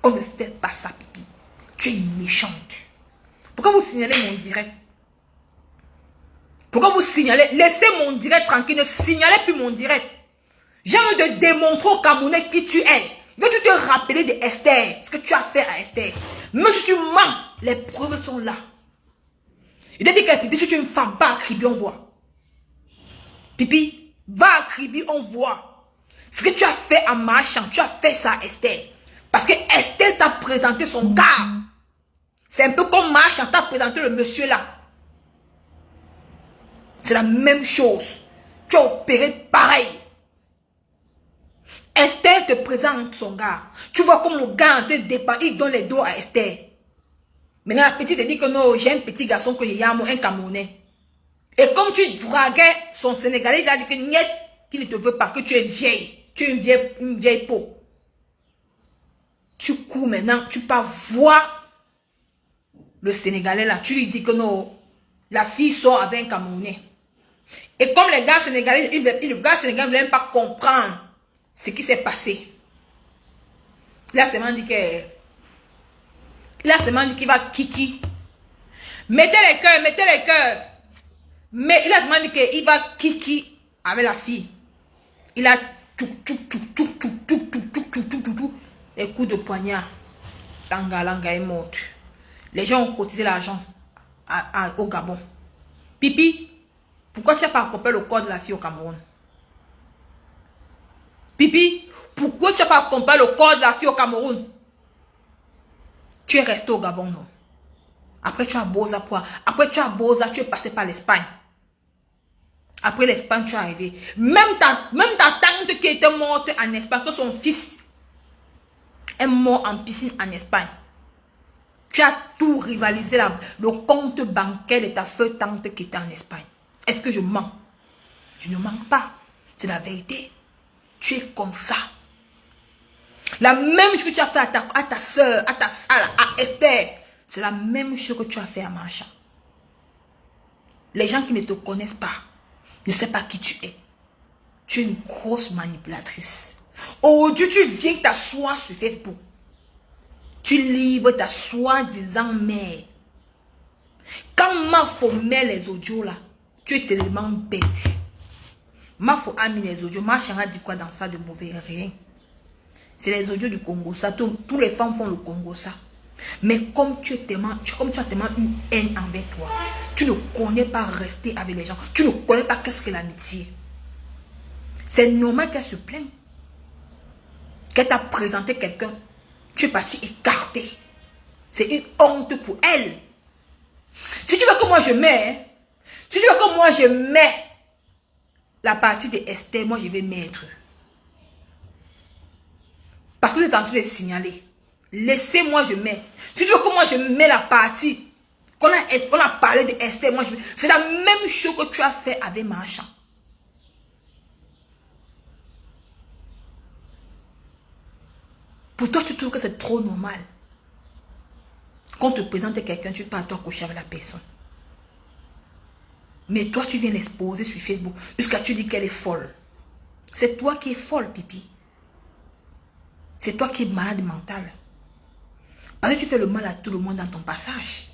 On ne fait pas ça, pipi. Tu es méchante. Pourquoi vous signalez mon direct? Pourquoi vous signalez? Laissez mon direct tranquille. Ne signalez plus mon direct. J'ai envie de démontrer au Camerounais qui tu es. Veux-tu te rappeler de Esther? Ce que tu as fait à Esther. Même si tu mens, les preuves sont là. Il t'a dit que Pipi, si tu es une femme, va à Kribi, on voit. Pipi, va à Kribi, on voit. Ce que tu as fait à Marchand, tu as fait ça à Esther. Parce que Esther t'a présenté son gars. C'est un peu comme Marchand t'a présenté le monsieur là. C'est la même chose. Tu as opéré pareil. Esther te présente son gars. Tu vois comme le gars en train de départ, il donne les dos à Esther. Maintenant, la petite te dit que non, j'ai un petit garçon que y a un Camerounais. Et comme tu draguais son Sénégalais, il a dit que niet, qu'il ne te veut pas, que tu es vieille. Tu es une vieille peau. Tu cours maintenant, tu pars voir le Sénégalais là. Tu lui dis que non, la fille sort avec un Camerounais. Et comme les gars sénégalais, le gars sénégalais ne veut même pas comprendre ce qui s'est passé. Il a seulement dit que... Il a seulement dit qu'il va kiki. Mettez les cœurs, mettez les cœurs. Mais il a seulement dit qu'il va kiki avec la fille. Il a tout, les coups de poignard. Langa est morte. Les gens ont cotisé l'argent au Gabon. Pipi, pourquoi tu n'as pas accompagné le corps de la fille au Cameroun? Pipi, pourquoi tu n'as pas accompagné le corps de la fille au Cameroun? Tu es resté au Gabon, non? Après, tu as Boza Poire. Après, tu as Boza, tu es passé par l'Espagne. Après l'Espagne, tu es arrivé. Même ta tante qui était morte en Espagne, que son fils est mort en piscine en Espagne. Tu as tout rivalisé, le compte bancaire de ta feu tante qui était en Espagne. Est-ce que je mens? Tu ne mens pas. C'est la vérité. Tu es comme ça. La même chose que tu as fait à ta soeur, à Esther, c'est la même chose que tu as fait à Marchand. Les gens qui ne te connaissent pas, ne savent pas qui tu es. Tu es une grosse manipulatrice. Aujourd'hui, tu viens t'asseoir sur Facebook. Tu livres ta soi-disant mère. Quand Mafo met les audios là, tu es tellement bête. Mafo a mis les audios. Marchand a dit quoi dans ça de mauvais? Rien. C'est les audios du Congo, ça. Tous les femmes font le Congo, ça. Mais comme tu as tellement une haine envers toi, tu ne connais pas rester avec les gens. Tu ne connais pas qu'est-ce que l'amitié. C'est normal qu'elle se plaigne. Qu'elle t'a présenté quelqu'un. Tu es parti écarter. C'est une honte pour elle. Si tu veux que moi je mets, si tu veux que moi je mets la partie de Esther, moi je vais mettre. Parce que vous êtes en train de signaler. Laissez-moi, je mets. Si tu veux que moi je mets la partie qu'on a parlé de Esther, moi je mets. C'est la même chose que tu as fait avec Marchand. Pour toi, tu trouves que c'est trop normal. Quand on te présente quelqu'un, tu pars à toi coucher avec la personne. Mais toi, tu viens l'exposer sur Facebook jusqu'à tu dis qu'elle est folle. C'est toi qui es folle, pipi. C'est toi qui es malade mental. Parce que tu fais le mal à tout le monde dans ton passage.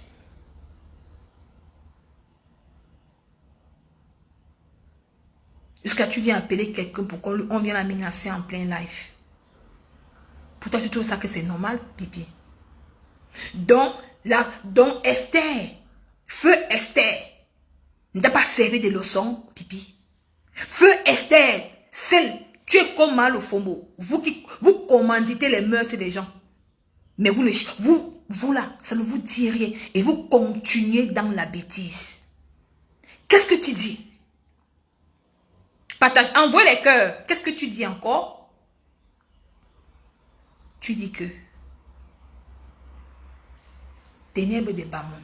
Jusqu'à tu viens appeler quelqu'un pour qu'on vienne la menacer en plein live. Pour toi, tu trouves ça que c'est normal, pipi. Donc Esther, feu Esther, ne t'a pas servi de leçon, pipi. Feu Esther, tu es comme mal au fombo. Vous commanditez les meurtres des gens. Mais vous là, ça ne vous dit rien. Et vous continuez dans la bêtise. Qu'est-ce que tu dis? Partage, envoie les cœurs. Qu'est-ce que tu dis encore? Tu dis que ténèbres de Bamon.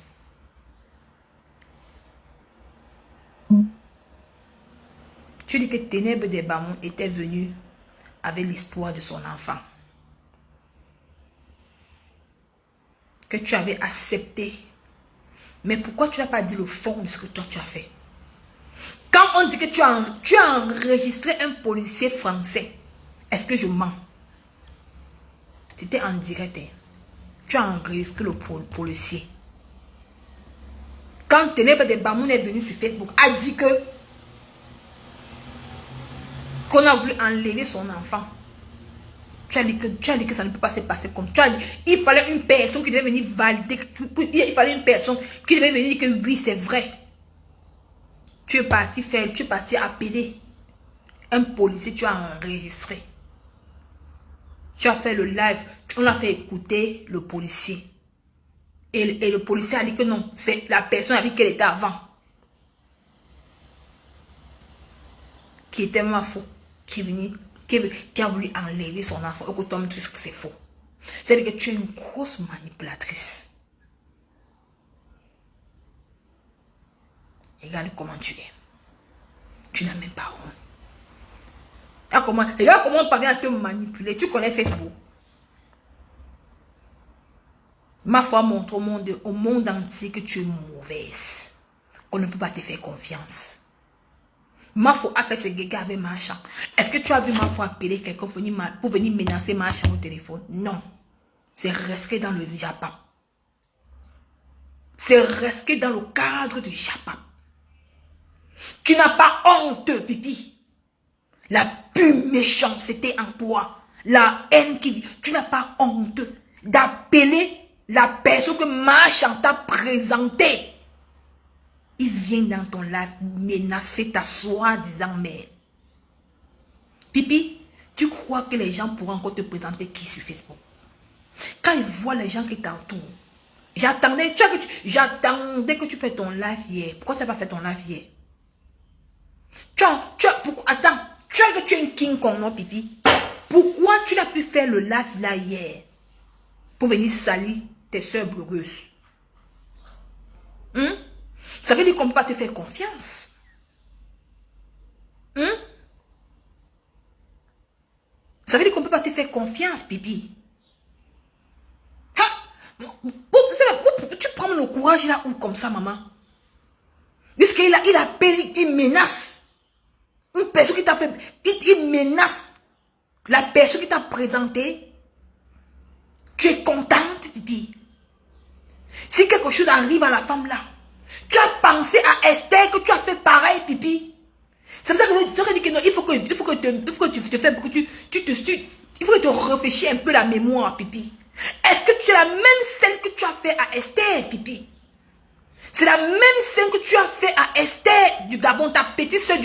Tu dis que ténèbres de Bamon était venu avec l'espoir de son enfant. Que tu avais accepté. Mais pourquoi tu n'as pas dit le fond de ce que toi tu as fait? Quand on dit que tu as enregistré un policier français Est-ce que je mens? C'était en direct. Hein. Tu as enregistré le policier. Quand Ténèbres des Bamoun est venu sur Facebook, a dit que qu'on a voulu enlever son enfant. Tu as dit que ça ne peut pas se passer comme tu as dit. Il fallait une personne qui devait venir valider. Il fallait une personne qui devait venir dire que oui, c'est vrai. Tu es parti appeler un policier, tu as enregistré. Tu as fait le live, on a fait écouter le policier. Et le policier a dit que non, c'est la personne avec qui elle était avant. Qui était vraiment faux. Qui a voulu enlever son enfant. Et que toi, tu sais que c'est faux. C'est-à-dire que tu es une grosse manipulatrice. Regarde comment tu es. Tu n'as même pas honte. Regarde comment on parvient à te manipuler. Tu connais Facebook. Ma foi montre au monde entier que tu es mauvaise. On ne peut pas te faire confiance. Ma foi a fait ce gars avec Marchand. Est-ce que tu as vu ma foi appeler quelqu'un pour venir menacer Marchand au téléphone? Non. C'est resté dans le Japap. C'est resté dans le cadre du Japap. Tu n'as pas honte, pipi. La pure méchanceté en toi. La haine qui vit. Tu n'as pas honte d'appeler la personne que Marchand t'a présentée. Il vient dans ton live menacer ta soi-disant mère. Pipi, tu crois que les gens pourront encore te présenter qui sur Facebook? Quand ils voient les gens qui t'entourent, j'attendais que tu fais ton live hier. Pourquoi tu n'as pas fait ton live hier? Attends, tu as que tu es une King Kong, non, Pipi? Pourquoi tu n'as pu faire le live là hier? Pour venir salir tes soeurs blogueuses. Ça veut dire qu'on ne peut pas te faire confiance. Ça veut dire qu'on ne peut pas te faire confiance, Pipi. Tu prends le courage là ou comme ça, maman? Puisqu'il appelle, il menace. Une personne qui t'a fait... Il menace la personne qui t'a présenté. Tu es contente, Pipi. Si quelque chose arrive à la femme là, tu as pensé à Esther que tu as fait pareil, Pipi. C'est pour ça que non, il faut que tu te fais, il faut que tu réfléchis un peu la mémoire, Pipi. Est-ce que tu es la même scène que tu as fait à Esther, Pipi? C'est la même scène que tu as fait à Esther du Gabon, ta petite soeur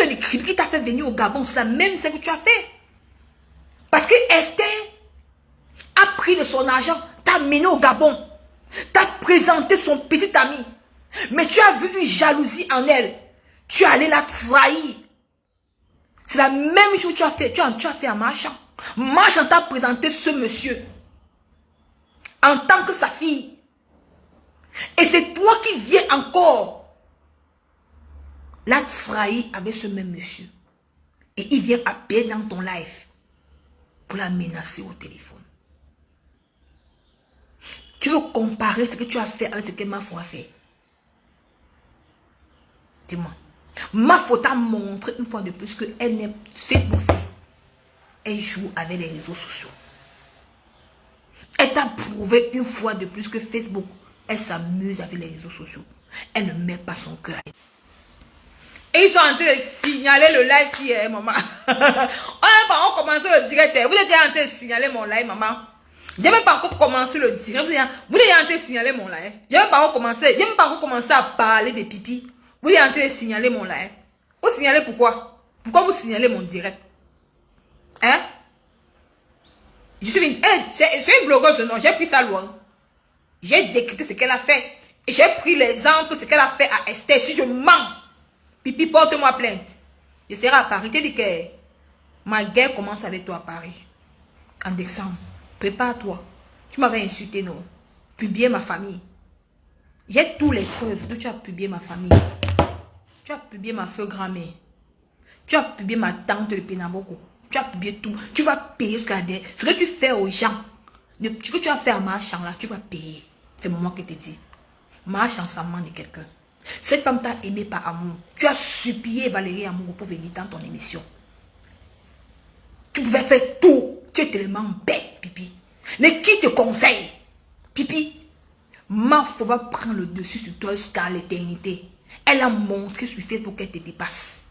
du crime qui t'a fait venir au Gabon. C'est la même scène que tu as fait. Parce que Esther a pris de son argent, t'a mené au Gabon, t'a présenté son petit ami. Mais tu as vu une jalousie en elle. Tu es allé la trahir. C'est la même chose que tu as fait. Tu as fait à Marchand. Marchand t'a présenté ce monsieur en tant que sa fille. Et c'est toi qui viens encore la trahir avec ce même monsieur. Et il vient appeler dans ton live pour la menacer au téléphone. Tu veux comparer ce que tu as fait avec ce que ma foi a fait? Dis-moi. Ma faute a montré une fois de plus qu'elle n'est Facebook. Elle joue avec les réseaux sociaux. Elle t'a prouvé une fois de plus que Facebook, elle s'amuse avec les réseaux sociaux. Elle ne met pas son cœur. Et ils sont en train de signaler le live hier, maman. On n'a pas encore commencé le direct. Vous êtes en train de signaler mon live, maman. Je n'ai même pas encore commencé le direct. Vous êtes en train de signaler mon live. Je n'ai même pas encore commencé à parler des pipis. Vous êtes en train de signaler mon live. Vous signalez pourquoi? Pourquoi vous signalez mon direct? Hein? Je suis une blogueuse, non, j'ai pris ça loin. J'ai décrypté ce qu'elle a fait. Et j'ai pris l'exemple de ce qu'elle a fait à Esther. Si je mens, Pipi, porte-moi plainte. Je serai à Paris. Tu dis que ma guerre commence avec toi à Paris. En décembre. Prépare-toi. Tu m'avais insulté, non? Publier ma famille. J'ai tous les preuves que tu as publié ma famille. Tu as publié ma feu grand-mère. Tu as publié ma tante de Pénaboko. Tu as publié tout. Tu vas payer ce que tu fais aux gens. Ce que tu as fait à Marchand là, tu vas payer. C'est moi qui te dis. Marchand, ça ment de quelqu'un. Cette femme t'a aimé par amour. Tu as supplié Valérie Amour pour venir dans ton émission. Tu pouvais faire tout. Tu es tellement bête, Pipi. Mais qui te conseille? Pipi, Mafo va prendre le dessus sur toi jusqu'à l'éternité. Elle a montré sur Facebook qu'elle te dépasse.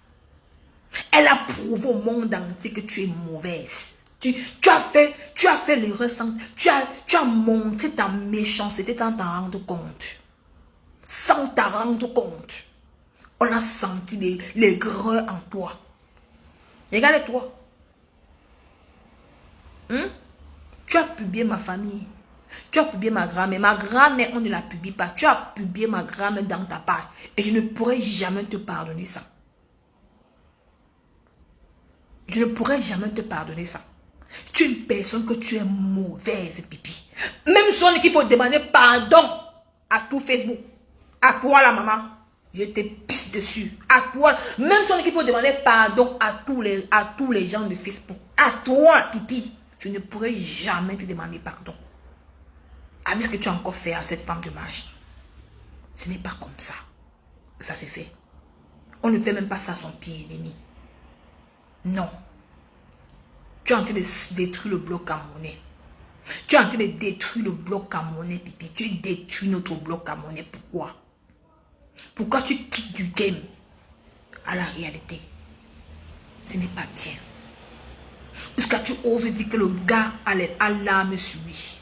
Elle a prouvé au monde entier que tu es mauvaise. Tu as fait l'erreur sans... Tu as montré ta méchanceté sans t'en rendre compte. Sans t'en rendre compte. On a senti l'aigreur en toi. Regarde-toi. Tu as publié ma famille. Tu as publié ma grand-mère. Ma grand-mère, on ne la publie pas. Tu as publié ma grand-mère dans ta page. Et je ne pourrai jamais te pardonner ça. Je ne pourrai jamais te pardonner ça. Tu es une personne que tu es mauvaise, Pipi. Même si on dit qu'il faut demander pardon à tout Facebook. À toi, la maman. Je te pisse dessus. À toi. Même si on dit qu'il faut demander pardon à tous les gens de Facebook. À toi, Pipi. Je ne pourrai jamais te demander pardon. Avec ce que tu as encore fait à cette femme de magie. Ce n'est pas comme ça. Ça se fait. On ne fait même pas ça à son pied ennemi. Non. Tu es en train de détruire le bloc camerounais. Tu es en train de détruire le bloc camerounais, Pipi. Tu détruis notre bloc camerounais. Pourquoi? Pourquoi tu quittes du game à la réalité? Ce n'est pas bien. Jusqu'à tu oses dire que le gars a l'arme sur lui.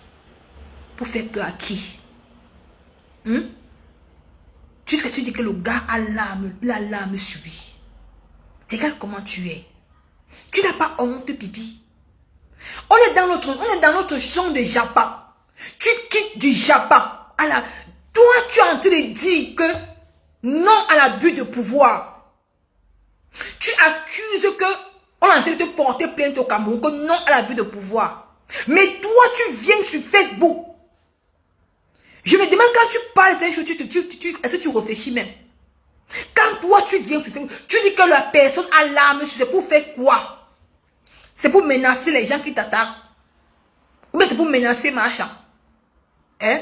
Pour faire peur à qui? Jusqu'à tu dis que le gars a l'arme sur lui. Regarde comment tu es. Tu n'as pas honte, Pipi. On est dans notre champ de Japa. Tu quittes du Japa. Toi, tu es en train de dire que non à l'abus de pouvoir. Tu accuses que on est en train de te porter plainte au Cameroun, que non à l'abus de pouvoir. Mais toi, tu viens sur Facebook. Je me demande quand tu parles de ces choses, est-ce que tu réfléchis même? Quand toi, tu viens sur Facebook, tu dis que la personne a l'arme, c'est pour faire quoi? C'est pour menacer les gens qui t'attaquent? Ou bien c'est pour menacer machin? Hein?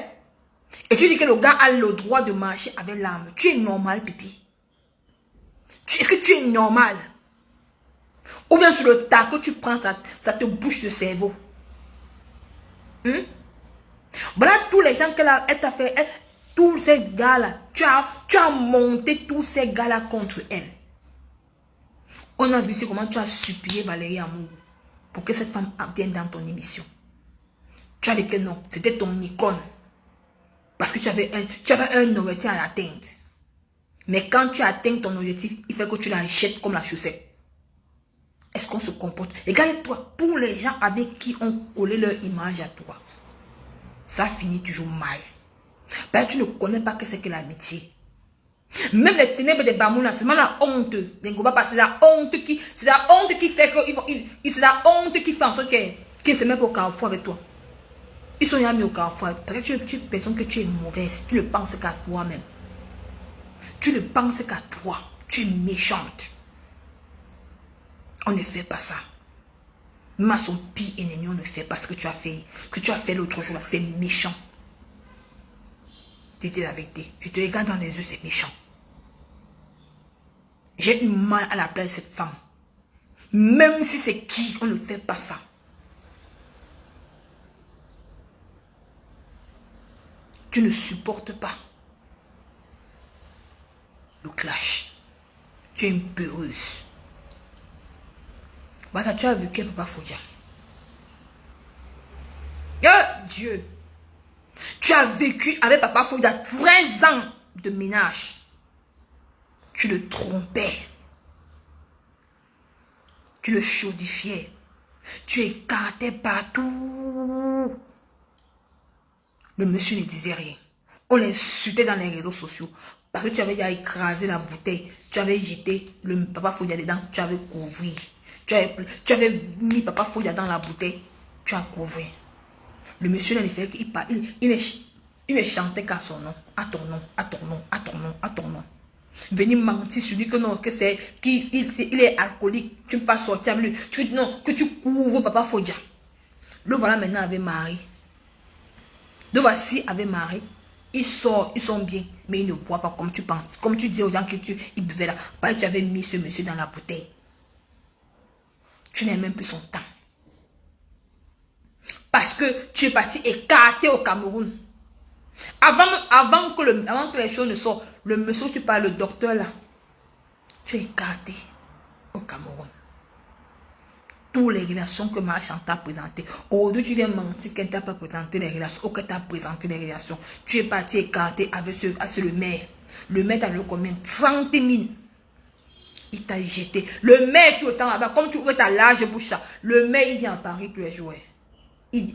Et tu dis que le gars a le droit de marcher avec l'arme. Tu es normal, Pipi? Est-ce que tu es normal? Ou bien sur le tas que tu prends, ça te bouche le cerveau. Voilà tous les gens qu'elle t'a fait, tous ces gars-là, tu as monté tous ces gars-là contre elle. On a vu ici comment tu as supplié Valérie Amour pour que cette femme vienne dans ton émission. Tu as dit que non, c'était ton icône. Parce que tu avais un objectif à atteindre. Mais quand tu atteins ton objectif, il fait que tu la jettes comme la chaussette. Est-ce qu'on se comporte? Regarde-toi, pour les gens avec qui ont collé leur image à toi, ça finit toujours mal. Parce que tu ne connais pas que c'est que l'amitié. Même les ténèbres des Bamouna, c'est même la honte. C'est la honte qui fait que c'est la honte qui fait en sorte qu'ils ne se mettent pas au carrefour avec toi. Ils sont mis au carrefour. Parce que tu es une personne que tu es mauvaise. Tu ne penses qu'à toi-même. Tu ne penses qu'à toi. Tu es méchante. On ne fait pas ça. Même à son pire ennemi, on ne fait pas ce que tu as fait l'autre jour là. C'est méchant. Je te dis la vérité. Je te regarde dans les yeux, c'est méchant. J'ai eu mal à la place de cette femme. Même si c'est qui, on ne fait pas ça. Tu ne supportes pas le clash. Tu es une peureuse. Voilà, tu as vécu avec Papa Foudia. Oh Dieu! Tu as vécu avec Papa Foudia 13 ans de ménage. Tu le trompais. Tu le chaudifiais. Tu écartais partout. Le monsieur ne disait rien. On l'insultait dans les réseaux sociaux. Parce que tu avais déjà écrasé la bouteille. Tu avais jeté le Papa Foudia dedans. Tu avais couvert. Tu avais mis Papa Foudia dans la bouteille. Tu as couvert. Le monsieur ne fait qu'il ne chantait qu'à son nom. À ton nom, à ton nom, à ton nom, à ton nom. Venir mentir sur lui que non, que c'est qu'il est alcoolique. Tu ne peux pas sortir avec lui. Tu dis non, que tu couvres Papa Foudia. Le voilà maintenant avec Marie. Le voici avec Marie. Ils sont bien, mais ils ne boivent pas comme tu penses. Comme tu dis aux gens qu'ils buvaient là. Parce que tu avais mis ce monsieur dans la bouteille. tu n'as même plus son temps. Parce que tu es parti écarté au Cameroun. Avant que les choses ne sortent, le monsieur que tu parles, le docteur là, tu es écarté au Cameroun. Toutes les relations que ma chante t'a présentées. Aujourd'hui, tu viens mentir qu'elle t'a pas présenté les relations ou qu'elle t'a présenté les relations. Tu es parti écarté avec le maire. Le maire t'a donné combien? 30 000. Il t'a jeté. Le maire tout le temps là-bas, comme tu ouvres ta large bouche, le maire il vient à Paris tous les jours. Il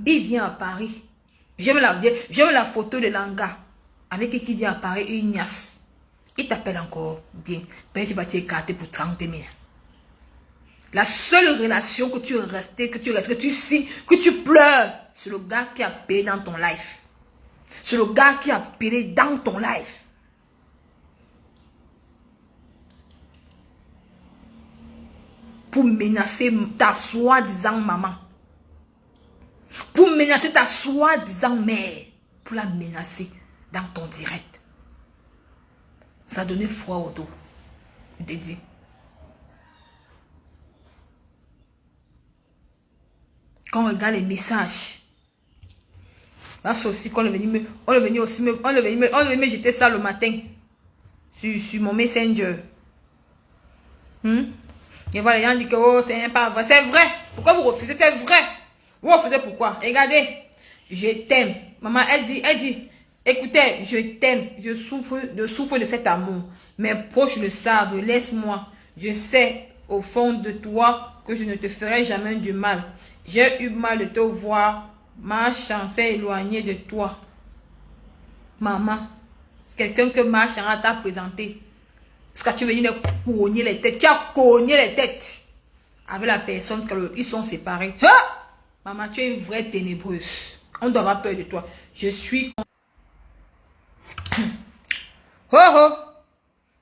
vient à Paris. J'aime la photo de Langa. Avec qui vient à Paris, Ignace. Il t'appelle encore bien. Peut-être tu vas t'écarter pour 30 000. La seule relation que tu restes, que tu signes, que tu pleures, c'est le gars qui a payé dans ton life. C'est le gars qui a payé dans ton life. Pour menacer ta soi-disant maman. Pour menacer ta soi-disant mère. Pour la menacer dans ton direct. Ça a donné froid au dos. Je t'ai dit. Quand on regarde les messages. Là, c'est aussi qu'on est venu me jeter ça le matin. Sur mon messenger. Et voilà, les gens disent que oh, c'est pas vrai. C'est vrai. Pourquoi vous refusez? C'est vrai. Vous refusez pourquoi? Regardez. Je t'aime. Maman, elle dit, écoutez, je t'aime. Je souffre de cet amour. Mes proches le savent. Laisse-moi. Je sais au fond de toi que je ne te ferai jamais du mal. J'ai eu mal de te voir. Ma chance est éloignée de toi. Maman, quelqu'un que ma chance t'a présenté. Parce que tu es venu cogner les têtes. Tu as cogné les têtes. Avec la personne, ils sont séparés. Ah! Maman, tu es une vraie ténébreuse. On doit avoir peur de toi. Je suis... Oh oh!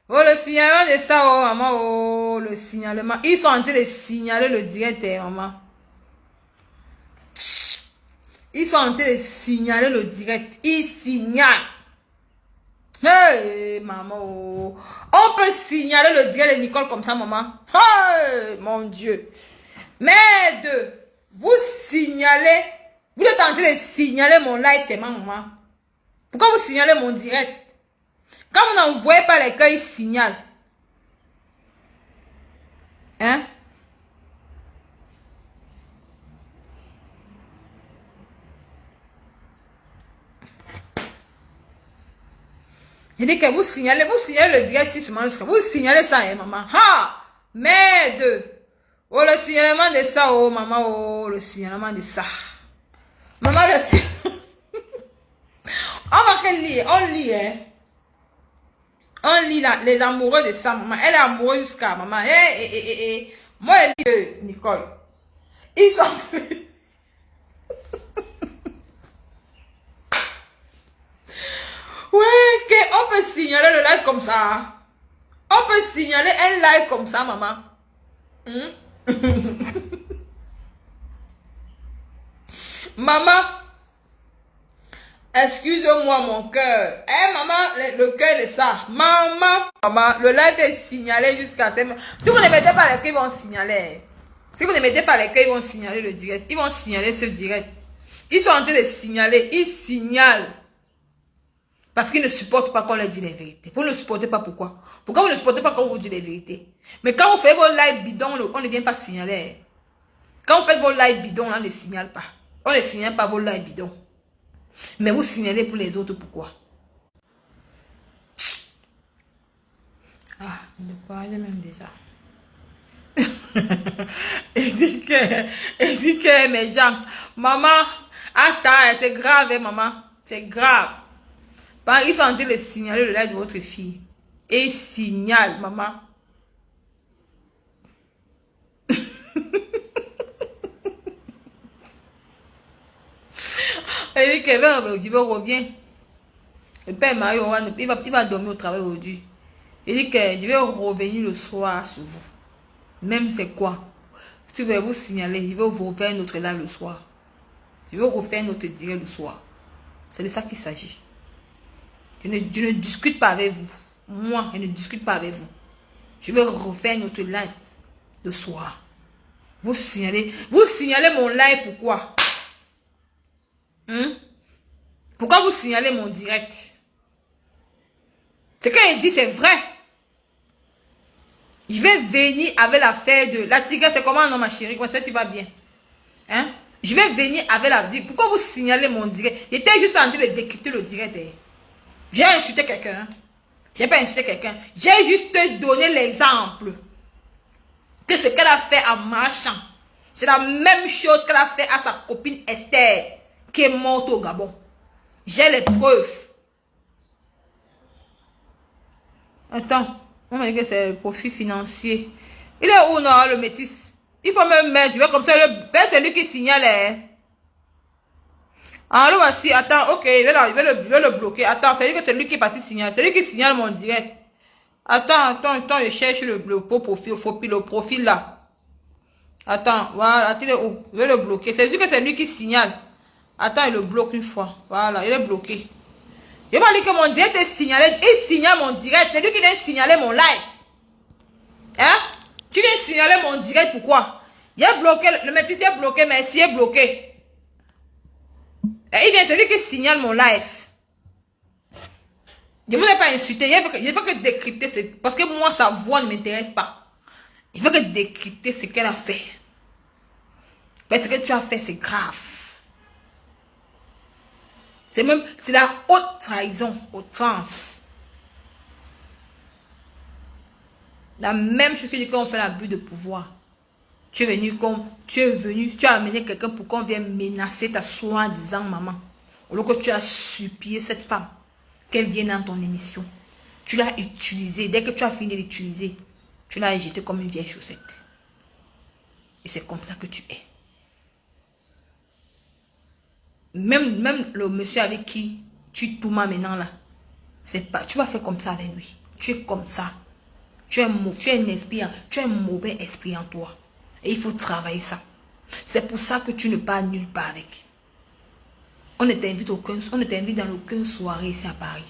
Oh, le signalement de ça, oh maman, oh, le signalement. Ils sont en train de signaler le direct, maman. Ils sont en train de signaler le direct. Ils signalent. Hey, maman, oh. On peut signaler le direct de Nicole comme ça, maman. Hey, mon Dieu. Mais vous signalez, vous êtes en train de signaler mon live, c'est ma maman. Pourquoi vous signalez mon direct? Quand vous n'envoyez pas les cœurs, ils signalent. Hein? Je dis que vous signalez le direct si seulement vous signalez ça, hein, maman. Ha! Merde! Oh, le signalement de ça, oh, maman, oh, le signalement de ça. Maman, le signalement. On va lire, on lit, hein. On lit les amoureux de ça, maman. Elle est amoureuse jusqu'à maman. Moi, elle dit, Nicole. Ils sont... Ouais, on peut signaler le live comme ça. On peut signaler un live comme ça, maman. Maman, excuse-moi mon cœur. Maman, le cœur est ça. Maman, le live est signalé jusqu'à... Si vous ne mettez pas les cœurs, ils vont signaler. Si vous ne mettez pas les cœurs, ils vont signaler le direct. Ils vont signaler ce direct. Ils sont en train de signaler. Ils signalent. Parce qu'ils ne supportent pas qu'on leur dise les vérités. Vous ne supportez pas pourquoi? Pourquoi vous ne supportez pas qu'on vous dise les vérités? Mais quand vous faites vos lives bidons, on ne vient pas signaler. Quand vous faites vos lives bidons, on ne signale pas. On ne signale pas vos lives bidons. Mais vous signalez pour les autres, pourquoi? Ah, il me parlait même déjà. Il dit que mes gens, maman, attends, c'est grave, hein, maman. C'est grave. Ils sont en train de signaler le live de votre fille. Et ils signalent, maman. Elle dit que je reviens. Le père Mario, il va dormir au travail aujourd'hui. Il dit que je vais revenir le soir sur vous. Même c'est quoi? Si tu veux vous signaler, je vais vous refaire notre live le soir. Je vais refaire notre direct le soir. C'est de ça qu'il s'agit. Je ne discute pas avec vous. Moi, je ne discute pas avec vous. Je vais refaire notre live le soir. Vous signalez mon live, pourquoi? Pourquoi vous signalez mon direct? Ce qu'elle dit, c'est vrai. Je vais venir avec l'affaire de... La tigre, c'est comment, non, ma chérie? Comment ça, tu vas bien? Hein? Je vais venir avec la... Pourquoi vous signalez mon direct? J'étais juste en train de décrypter le direct. J'ai insulté quelqu'un. J'ai pas insulté quelqu'un. J'ai juste donné l'exemple. Que ce qu'elle a fait en marchant, c'est la même chose qu'elle a fait à sa copine Esther, qui est morte au Gabon. J'ai les preuves. Attends, on m'a dit que c'est le profit financier. Il est où, non, le métis? Il faut me mettre, je vais comme ça, c'est lui qui signale. Ah, le voici, attends, ok, je vais le bloquer. Attends, c'est lui qui est parti signaler. C'est lui qui signale mon direct. Attends, je cherche le profil là. Attends, voilà, je vais le bloquer. C'est sûr que c'est lui qui signale. Attends, il le bloque une fois. Voilà, il est bloqué. Je vais dire que mon direct est signalé. Il signale mon direct. C'est lui qui vient signaler mon live. Hein? Tu viens signaler mon direct, pourquoi? Il est bloqué, le métis est bloqué, mais s'il est bloqué. Et il vient, c'est lui qui signale mon live. Je ne vous ai pas insulté. Il faut que décrypter, parce que moi, sa voix ne m'intéresse pas. Il faut que décrypter ce qu'elle a fait. Parce que tu as fait, c'est grave. C'est la haute trahison, outrance. La même chose que quand on fait l'abus de pouvoir. Tu as amené quelqu'un pour qu'on vienne menacer ta soi-disant maman. Au lieu que tu as supplié cette femme qu'elle vienne dans ton émission. Tu l'as utilisée. Dès que tu as fini de l'utiliser, tu l'as jeté comme une vieille chaussette. Et c'est comme ça que tu es. Même le monsieur avec qui tu tournes maintenant là, tu vas faire comme ça avec lui. Tu es comme ça. Tu as un mauvais esprit en toi. Et il faut travailler ça. C'est pour ça que tu ne pars nulle part avec. On ne t'invite dans aucune soirée ici à Paris.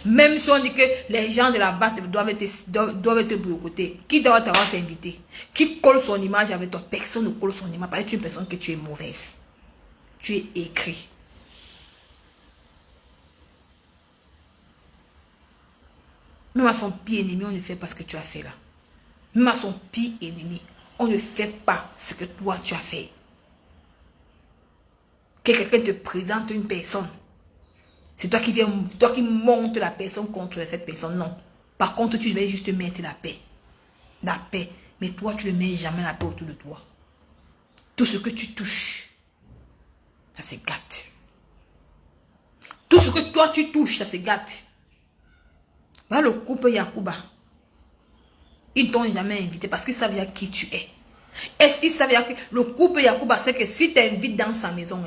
Même si on dit que les gens de la base doivent être boycottés. Qui doit t'avoir invité? Qui colle son image avec toi? Personne ne colle son image parce que tu es une personne que tu es mauvaise. Tu es écrit. Même à son pire ennemi, on ne fait pas ce que tu as fait là. Même à son pire ennemi, on ne fait pas ce que toi tu as fait. Que quelqu'un te présente une personne. C'est toi qui montes la personne contre cette personne. Non. Par contre, tu devais juste mettre la paix. La paix. Mais toi, tu ne mets jamais la paix autour de toi. Tout ce que tu touches, ça se gâte. Tout ce que toi tu touches, ça se gâte. Voilà le couple Yacouba. Ils t'ont jamais invité parce qu'ils savaient qui tu es. Est-ce qu'ils savaient que le couple Yacouba sait que si tu invites dans sa maison,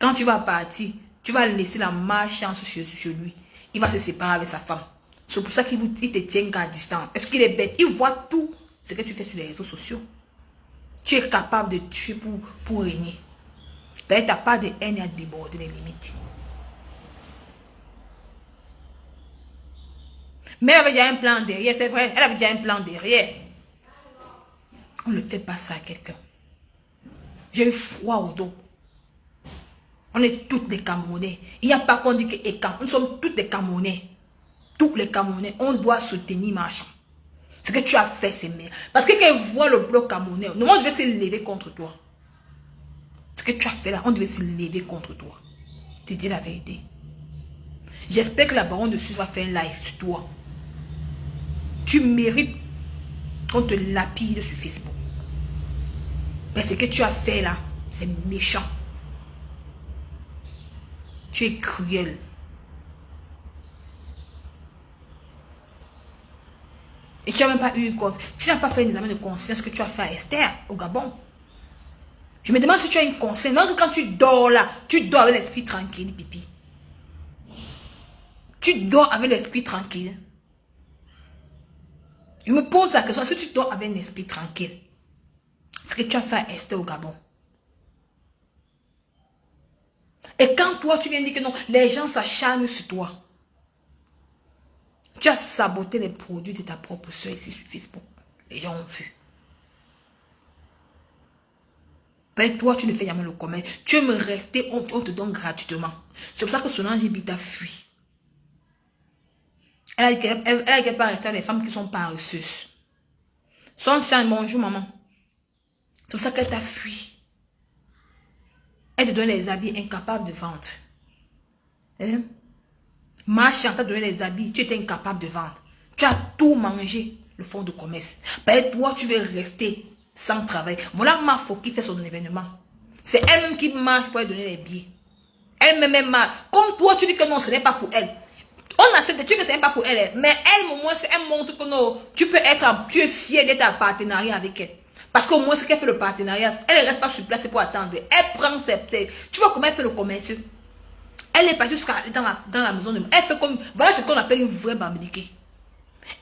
quand tu vas partir, tu vas laisser la malchance chez lui. Il va se séparer avec sa femme. C'est pour ça qu'il te tient à distance. Est-ce qu'il est bête? Il voit tout ce que tu fais sur les réseaux sociaux. Tu es capable de tuer pour régner. D'ailleurs, ta part de haine a débordé les limites. Mais elle avait déjà un plan derrière, c'est vrai. Elle avait déjà un plan derrière. On ne fait pas ça à quelqu'un. J'ai eu froid au dos. On est toutes des Camerounais. Il n'y a pas qu'on dit que nous sommes toutes des Camerounais. Tous les Camerounais, on doit soutenir marchand. Ce que tu as fait, c'est merde. Parce que quand ils voient le bloc camerounais, nous, on devait se lever contre toi. Ce que tu as fait là, on devait se lever contre toi. Je te dis la vérité. J'espère que la baronne de Suisse va faire un live sur toi. Tu mérites qu'on te lapide sur Facebook. Mais ce que tu as fait là, c'est méchant. Tu es cruel. Et tu n'as même pas eu une conscience. Tu n'as pas fait un examen de conscience que tu as fait à Esther au Gabon. Je me demande si tu as une conscience. Donc quand tu dors là, tu dors avec l'esprit tranquille, pipi. Tu dors avec l'esprit tranquille. Je me pose la question, est-ce que tu dors avec un esprit tranquille? Ce que tu as fait à Esther au Gabon. Et quand toi, tu viens dire que non, les gens s'acharnent sur toi. Tu as saboté les produits de ta propre soeur ici sur Facebook. Les gens ont vu. Ben, toi, tu ne fais jamais le commerce. Tu aimes rester, on te donne gratuitement. C'est pour ça que Solange Bita fuit. Elle a dit qu'elle ne pas rester avec les femmes qui sont paresseuses. Son sang, bonjour maman. C'est pour ça qu'elle t'a fui. Elle te donne les habits incapables de vendre. Hein? Marchand t'a donné les habits, tu étais incapable de vendre. Tu as tout mangé, le fonds de commerce. Ben, toi, tu veux rester sans travail. Voilà Mafo qui fait son événement. C'est elle-même qui marche pour lui donner les billets. Elle-même marche. Comme toi, tu dis que non, ce n'est pas pour elle. On accepte, tu dis que ce n'est pas pour elle. Mais elle, au moins, elle montre que non, tu es fier d'être en partenariat avec elle. Parce qu'au moins, ce qu'elle fait le partenariat, elle ne reste pas sur place pour attendre. Elle prend ses... Tu vois comment elle fait le commerce? Elle est partie jusqu'à dans la maison de... Elle fait comme... Voilà ce qu'on appelle une vraie bambiniquée.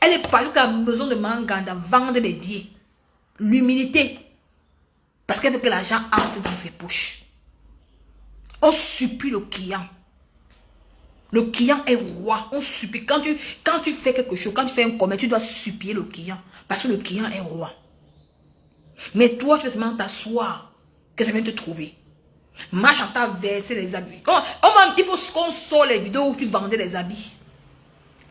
Elle est partie dans la maison de Manganda vendre les billets. L'humilité. Parce qu'elle veut que l'argent entre dans ses poches. On supplie le client. Le client est roi. On supplie. Quand tu fais quelque chose, quand tu fais un commerce, tu dois supplier le client. Parce que le client est roi. Mais toi, tu veux seulement t'asseoir. Que ça vient te trouver. Marche en t'a versé les habits. Il faut qu'on sort les vidéos où tu vendais les habits.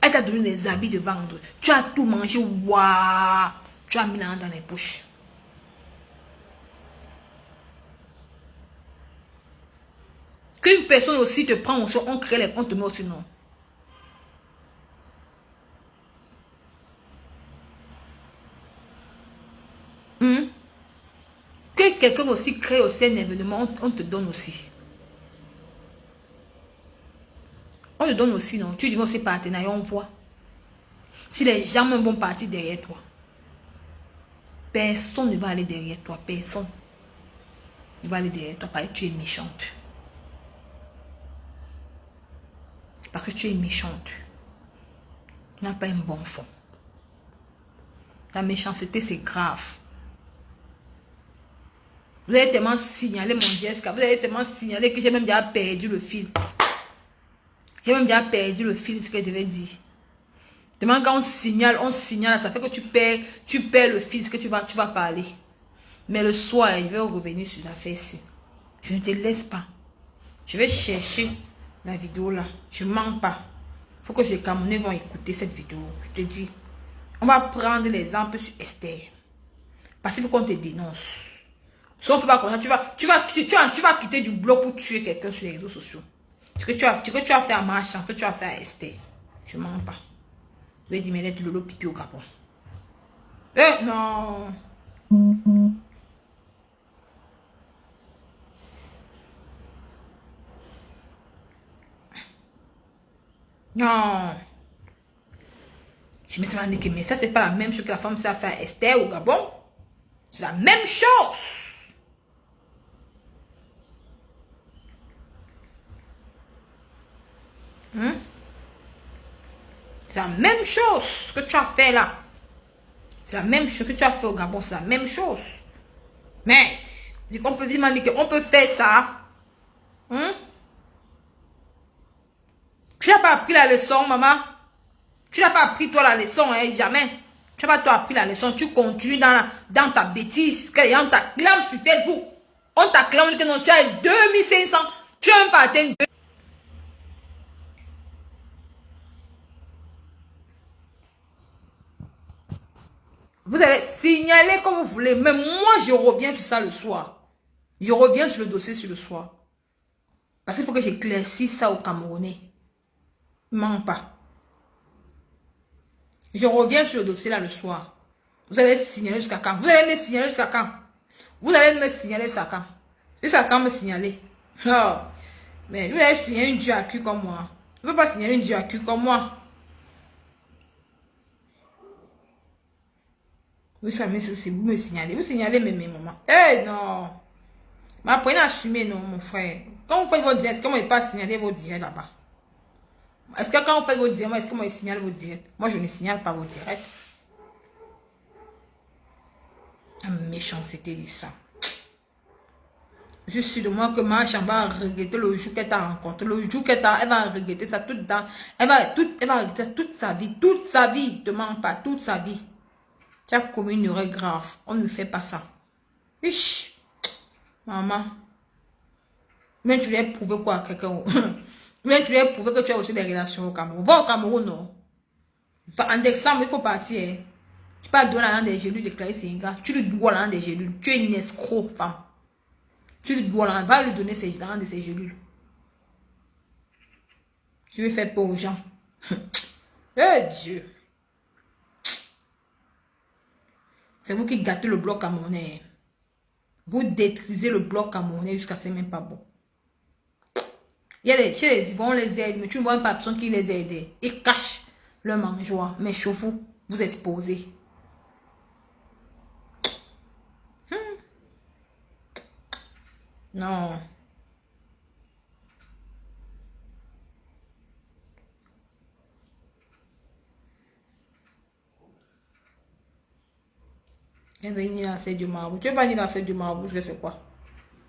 Elle t'a donné les habits de vendre. Tu as tout mangé. Waouh. Tu as mis dans les poches. Qu'une personne aussi te prend, on crée les... On te met aussi non. Que quelqu'un aussi crée aussi un événement, on te donne aussi. On te donne aussi, non. Tu dis aussi partenariat, on voit. Si les gens même vont partir derrière toi. Personne ne va aller derrière toi. Personne ne va aller derrière toi parce que tu es méchante. Parce que tu es méchante. Tu n'as pas un bon fond. La méchanceté, c'est grave. Vous avez tellement signalé mon Jessica. Vous avez tellement signalé que j'ai même déjà perdu le fil. J'ai même déjà perdu le fil de ce que je devais dire. Tellement quand on signale, ça fait que tu perds le fil de ce que tu vas parler. Mais le soir, je vais revenir sur l'affaire ici. Je ne te laisse pas. Je vais chercher la vidéo là. Je ne mens pas. Il faut que les Camerounais vont écouter cette vidéo. Je te dis. On va prendre l'exemple sur Esther. Parce qu'il faut qu'on te dénonce. Si on ne fait pas comme ça, tu vas quitter du blog pour tuer quelqu'un sur les réseaux sociaux. Ce que tu as fait à Marchand, ce que tu as fait à Esther. Je ne mens pas. Je vais dire, mais d'être lolo pipi au Gabon. Eh non. Non. Je me suis dit que mais ça, c'est pas la même chose que la femme s'est fait à Esther au Gabon. C'est la même chose. C'est la même chose que tu as fait là. C'est la même chose que tu as fait au Gabon. C'est la même chose. Mais, on peut dire qu'on peut faire ça. Tu n'as pas appris la leçon, maman. Tu n'as pas appris toi la leçon, hein, jamais. Tu n'as pas toi appris la leçon. Tu continues dans ta bêtise. Que les gens t'acclament sur Facebook. On t'acclame que non, tu as 2500. Tu as un patin. Vous allez signaler comme vous voulez. Mais moi, je reviens sur ça le soir. Je reviens sur le dossier sur le soir. Parce qu'il faut que j'éclaircisse ça aux Camerounais. Mens pas. Je reviens sur le dossier là le soir. Vous allez signaler jusqu'à quand? Vous allez me signaler jusqu'à quand? Vous allez me signaler jusqu'à quand? Jusqu'à quand me signaler? Oh. Mais vous allez signaler une diacue comme moi. Vous ne pouvez pas signaler une diacue comme moi. Vous savez, vous me signalez. Vous signalez mes mamans. Eh non. Mais apprenez à assumer, non, mon frère. Quand vous faites votre direct, comment vous ne pas signaler vos directs là-bas? Est-ce que quand vous faites vos directs, est-ce que moi je signale vos directs? Moi, je ne signale pas vos directs. La méchanceté de ça. Je suis de moi que Marchand va regretter le jour qu'elle t'a rencontré. Le jour qu'elle va regretter ça toute dans. Elle va regretter ça toute sa vie. Toute sa vie. Ne mens pas. Toute sa vie. Tu as commis une erreur grave. On ne fait pas ça. Ish. Maman. Mais tu lui as prouvé quoi à quelqu'un? Mais tu lui as prouvé que tu as aussi des relations au Cameroun. Va au Cameroun, non? En décembre, il faut partir. Hein. Tu peux donner l'argent des gélules de Clarisse Inga. Tu lui dois l'argent des gélules. Tu es une escroc, femme. Tu lui dois l'argent. Va lui donner l'argent de ses gélules. Tu veux faire peur aux gens. Eh Dieu. C'est vous qui gâtez le bloc camerounais. Vous détruisez le bloc camerounais jusqu'à ce même pas bon. Il y a chez les Ivoiriens, on les aide, mais tu ne vois pas personne qui les aide. Ils cachent leur mangeoire. Mais chez vous, vous exposez. Non. Elle va venir à faire du marabout. Tu veux pas venir à faire du marabout, je fais quoi?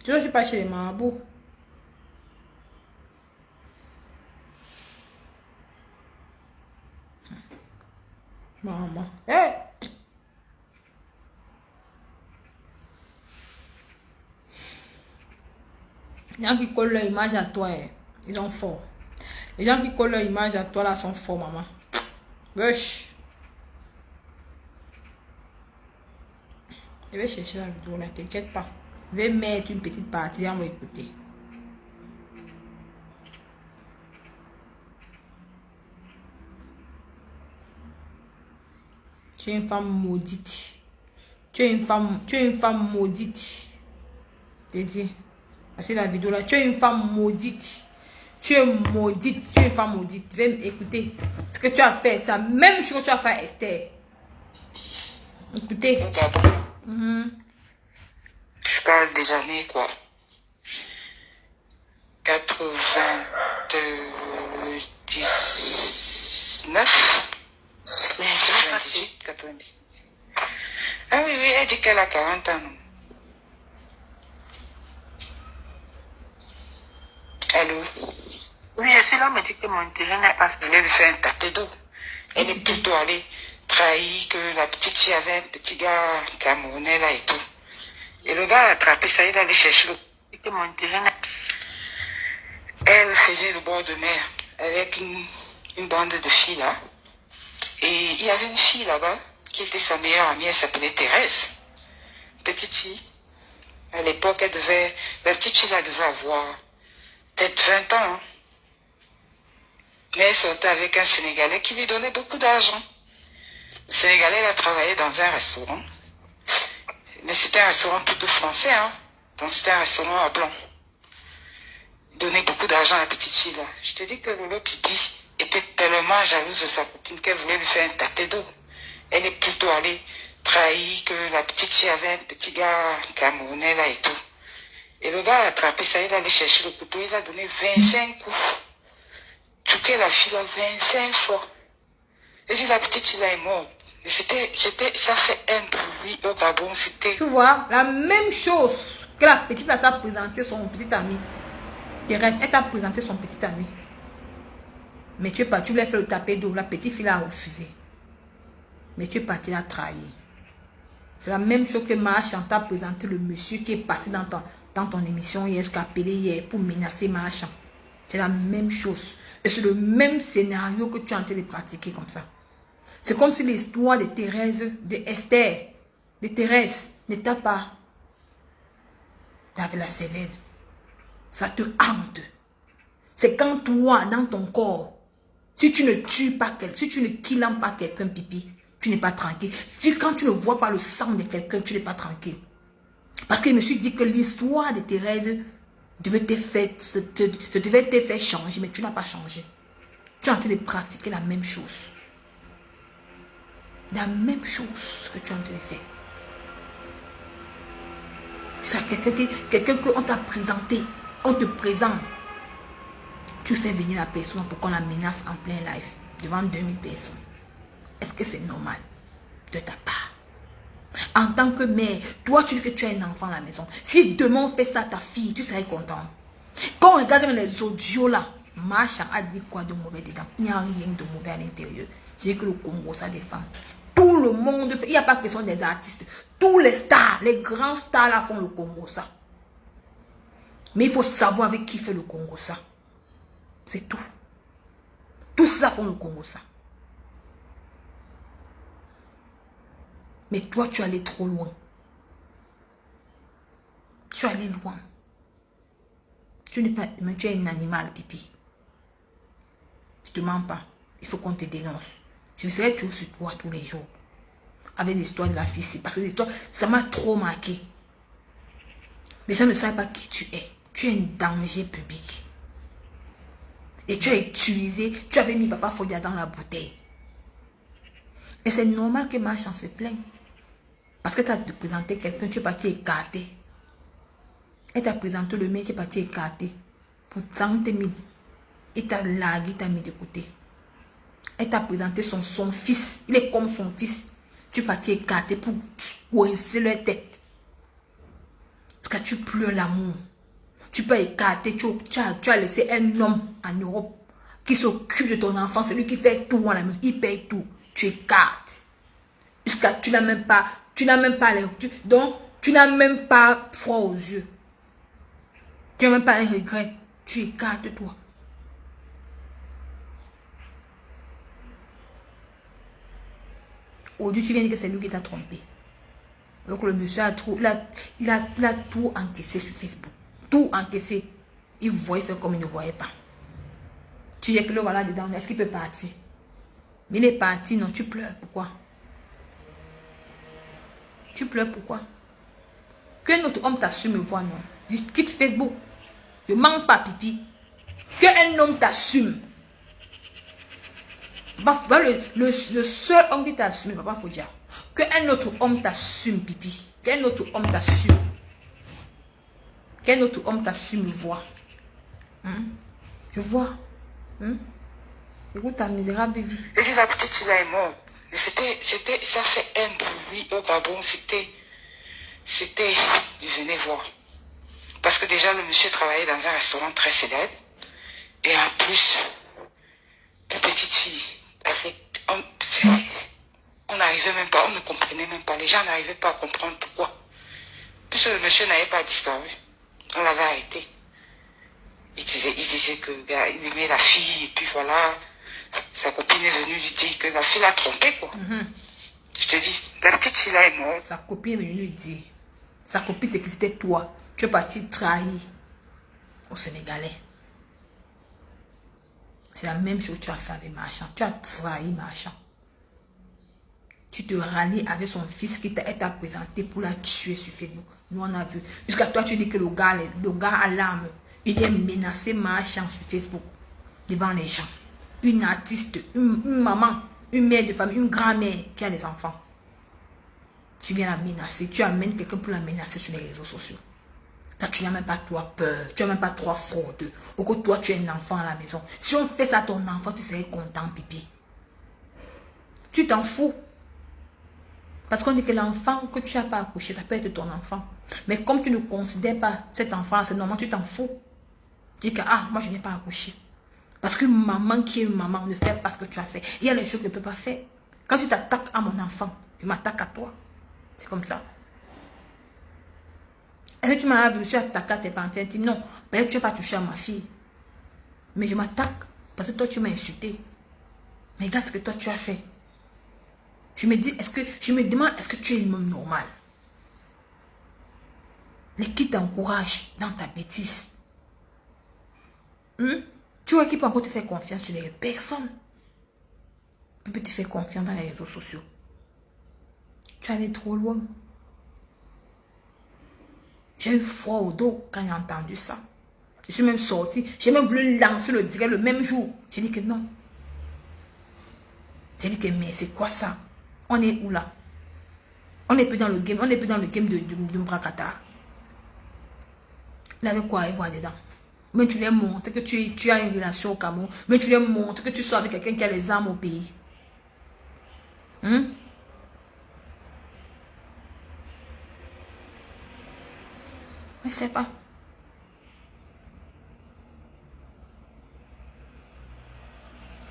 Tu veux que je pas chez les marabouts? Maman. Hey! Les gens qui collent leur image à toi, ils sont forts. Les gens qui collent leur image à toi, là, sont forts, maman. Wesh. Je vais chercher la vidéo, là, t'inquiète pas. Je vais mettre une petite partie, on va écouter. Tu es une femme maudite. Tu es une femme maudite. J'ai dit. C'est la vidéo là. Tu es une femme maudite. Tu es maudite. Tu es une femme maudite. Tu vas écouter. Ce que tu as fait, c'est la même chose que tu as fait à Esther. Écoutez. Je parle des années quoi. 99. 98, 90. Ah oui, elle dit qu'elle a 40 ans. Allô? Oui, je suis là, mais dit que mon terrain n'est pas... Je voulais lui faire un tapé d'eau. Elle est plutôt allée trahir que la petite fille avait un petit gars camerounais là et tout. Et le gars a attrapé ça, il allait chercher que mon terrain... Elle faisait le bord de mer avec une bande de filles là. Et il y avait une fille là-bas qui était sa meilleure amie, elle s'appelait Thérèse. Petite fille. À l'époque, la petite fille là devait avoir peut-être 20 ans. Hein. Mais elle sortait avec un Sénégalais qui lui donnait beaucoup d'argent. Le Sénégalais, elle a travaillé dans un restaurant. Mais c'était un restaurant plutôt français. Hein. Donc c'était un restaurant à blanc. Il donnait beaucoup d'argent à la petite fille là. Je te dis que Lolo Pipi était tellement jalouse de sa copine qu'elle voulait lui faire un tapé d'eau. Elle est plutôt allée trahir que la petite fille avait un petit gars camerounais là et tout. Et le gars a attrapé ça, il allait chercher le couteau, il a donné 25 coups. Touqué la fille là 25 fois. Et dit la petite fille là est morte. Mais ça fait un bruit au Gabon, c'était... Tu vois, la même chose que la petite là t'a présenté son petit ami. Thérèse, elle t'a présenté son petit ami. Mais tu es parti, tu voulais faire le tapé d'eau. La petite fille a refusé. Mais tu es parti la trahir. C'est la même chose que Marchand t'a présenté le monsieur qui est passé dans ton émission hier, ce qu'a appelé hier pour menacer Marchand. C'est la même chose. Et c'est le même scénario que tu es en train de pratiquer comme ça. C'est comme si l'histoire de Thérèse, de Esther, de Thérèse n'était pas avec la cervelle. Ça te hante. C'est quand toi, dans ton corps, si tu ne tues pas quelqu'un, si tu ne killes pas quelqu'un, pipi, tu n'es pas tranquille. Si quand tu ne vois pas le sang de quelqu'un, tu n'es pas tranquille. Parce que je me suis dit que l'histoire de Thérèse devait te faire changer, mais tu n'as pas changé. Tu es en train de pratiquer la même chose. La même chose que tu es en train de faire. C'est quelqu'un qu'on t'a présenté. On te présente. Tu fais venir la personne pour qu'on la menace en plein live devant 2000 personnes. Est-ce que c'est normal de ta part? En tant que mère, toi tu dis que tu as un enfant à la maison. Si demain on fait ça à ta fille, tu serais content. Quand on regarde les audios là, Marchand a dit quoi de mauvais dedans? Il n'y a rien de mauvais à l'intérieur. C'est que le Congo, ça des femmes. Tout le monde fait. Il n'y a pas question des artistes. Tous les stars, les grands stars là font le Congo ça. Mais il faut savoir avec qui fait le Congo ça. C'est tout. Tous ça font le Congo ça. Mais toi, tu es allé trop loin. Tu es allé loin. Tu n'es pas humain, tu es un animal, pipi. Je te mens pas. Il faut qu'on te dénonce. Je serai toujours sur toi tous les jours. Avec l'histoire de la fille. Parce que l'histoire, ça m'a trop marqué. Les gens ne savent pas qui tu es. Tu es un danger public. Et tu as utilisé, tu avais mis Papa Fodia dans la bouteille. Et c'est normal que ma chance se plaigne. Parce que tu as présenté quelqu'un, tu es parti écarter. Elle t'a présenté le mec, tu es parti écarter. Pour 30 000. Et t'as largué, t'as mis de côté. Elle t'a présenté son fils. Il est comme son fils. Tu es parti écarter pour coincer leur tête. Parce que tu pleures l'amour. Tu peux écarter. Tu as laissé un homme en Europe qui s'occupe de ton enfant. C'est lui qui fait tout à la maison. Il paye tout. Tu écartes. Jusqu'à tu n'as même pas les, donc tu n'as même pas froid aux yeux. Tu n'as même pas un regret. Tu écartes toi. Aujourd'hui, tu viens dire que c'est lui qui t'a trompé. Donc le monsieur a tout, il a tout encaissé sur Facebook. Tout encaissé. Il voyait faire comme il ne voyait pas. Tu dis que le voilà dedans, est-ce qu'il peut partir? Mais il est parti, non, tu pleures. Pourquoi? Tu pleures pourquoi? Que notre homme t'assume, voit, non. Je quitte Facebook. Je manque pas, pipi. Que un homme t'assume. Le seul homme qui t'assume, Papa Fodia. Que un autre homme t'assume, pipi. Qu'un autre homme t'assume. Qu'un autre homme t'assume, voit. Hein? Je vois. Hein? Écoute ta misérable vie. Et dit la petite fille est morte. Ça fait un bruit au Gabon. C'était, je venais voir. Parce que déjà, le monsieur travaillait dans un restaurant très célèbre. Et en plus, une petite fille. On n'arrivait même pas, on ne comprenait même pas. Les gens n'arrivaient pas à comprendre pourquoi. Puisque le monsieur n'avait pas disparu. On l'avait arrêté. Il disait que il aimait la fille. Et puis voilà, sa copine est venue lui dire que la fille l'a trompé, quoi. Je te dis, la petite fille là est morte. Sa copine est venue lui dire. Sa copine, c'est que c'était toi. Tu es parti trahir au Sénégalais. C'est la même chose que tu as fait avec Marchand. Tu as trahi Marchand. Tu te rallies avec son fils qui t'a présenté pour la tuer sur Facebook. Nous, on a vu. Jusqu'à toi, tu dis que le gars à l'arme, il vient menacer Marchand sur Facebook devant les gens. Une artiste, une maman, une mère de famille, une grand-mère qui a des enfants. Tu viens la menacer. Tu amènes quelqu'un pour la menacer sur les réseaux sociaux. Là, tu n'as même pas toi peur. Tu n'as même pas toi fraudeux. Ou que toi, tu es un enfant à la maison. Si on fait ça à ton enfant, tu serais content, pipi. Tu t'en fous. Parce qu'on dit que l'enfant que tu n'as pas accouché, ça peut être ton enfant. Mais comme tu ne considères pas cet enfant, c'est normal, tu t'en fous. Tu dis que, ah, moi, je n'ai pas accouché. Parce qu'une maman qui est une maman ne fait pas ce que tu as fait. Il y a des choses que ne peut pas faire. Quand tu t'attaques à mon enfant, je m'attaque à toi. C'est comme ça. Est-ce que tu m'as vu, je suis attaqué à tes parents intimes? Non, peut-être que tu n'as pas touché à ma fille. Mais je m'attaque parce que toi, tu m'as insulté. Mais regarde ce que toi, tu as fait. Je me demande, est-ce que tu es un homme normal? Mais qui t'encourage dans ta bêtise? Tu vois qui peut encore te faire confiance sur les personnes? Qui peut te faire confiance dans les réseaux sociaux? Tu es allé trop loin. J'ai eu froid au dos quand j'ai entendu ça. Je suis même sortie. J'ai même voulu lancer le direct le même jour. J'ai dit que non. J'ai dit que mais c'est quoi ça? On est où là? On n'est plus dans le game. On n'est plus dans le game de Mbrakata. Il avait quoi à y voir dedans? Mais tu lui montres que tu as une relation au Cameroun. Mais tu lui montres que tu sors avec quelqu'un qui a les armes au pays. Je ne sais pas.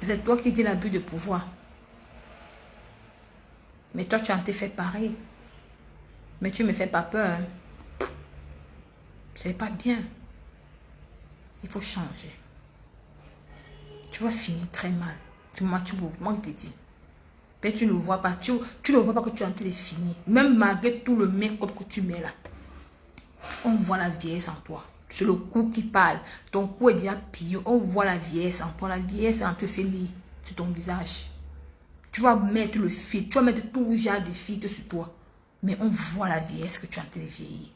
C'est toi qui dis l'abus de pouvoir. Mais toi, tu en t'es fait pareil. Mais tu me fais pas peur. Hein. C'est pas bien. Il faut changer. Tu vas finir très mal. C'est moi qui te dis. Mais tu ne vois pas. Tu ne vois pas que tu es en train de finir. Même malgré tout le make-up que tu mets là. On voit la vieillesse en toi. C'est le cou qui parle. Ton cou est déjà pire. On voit la vieillesse en toi. La vieillesse est en train de se lier sur ton visage. Tu vas mettre le filtre. Tu vas mettre tout genre de filtre sur toi. Mais on voit la vieillesse que tu es en train de vieillir.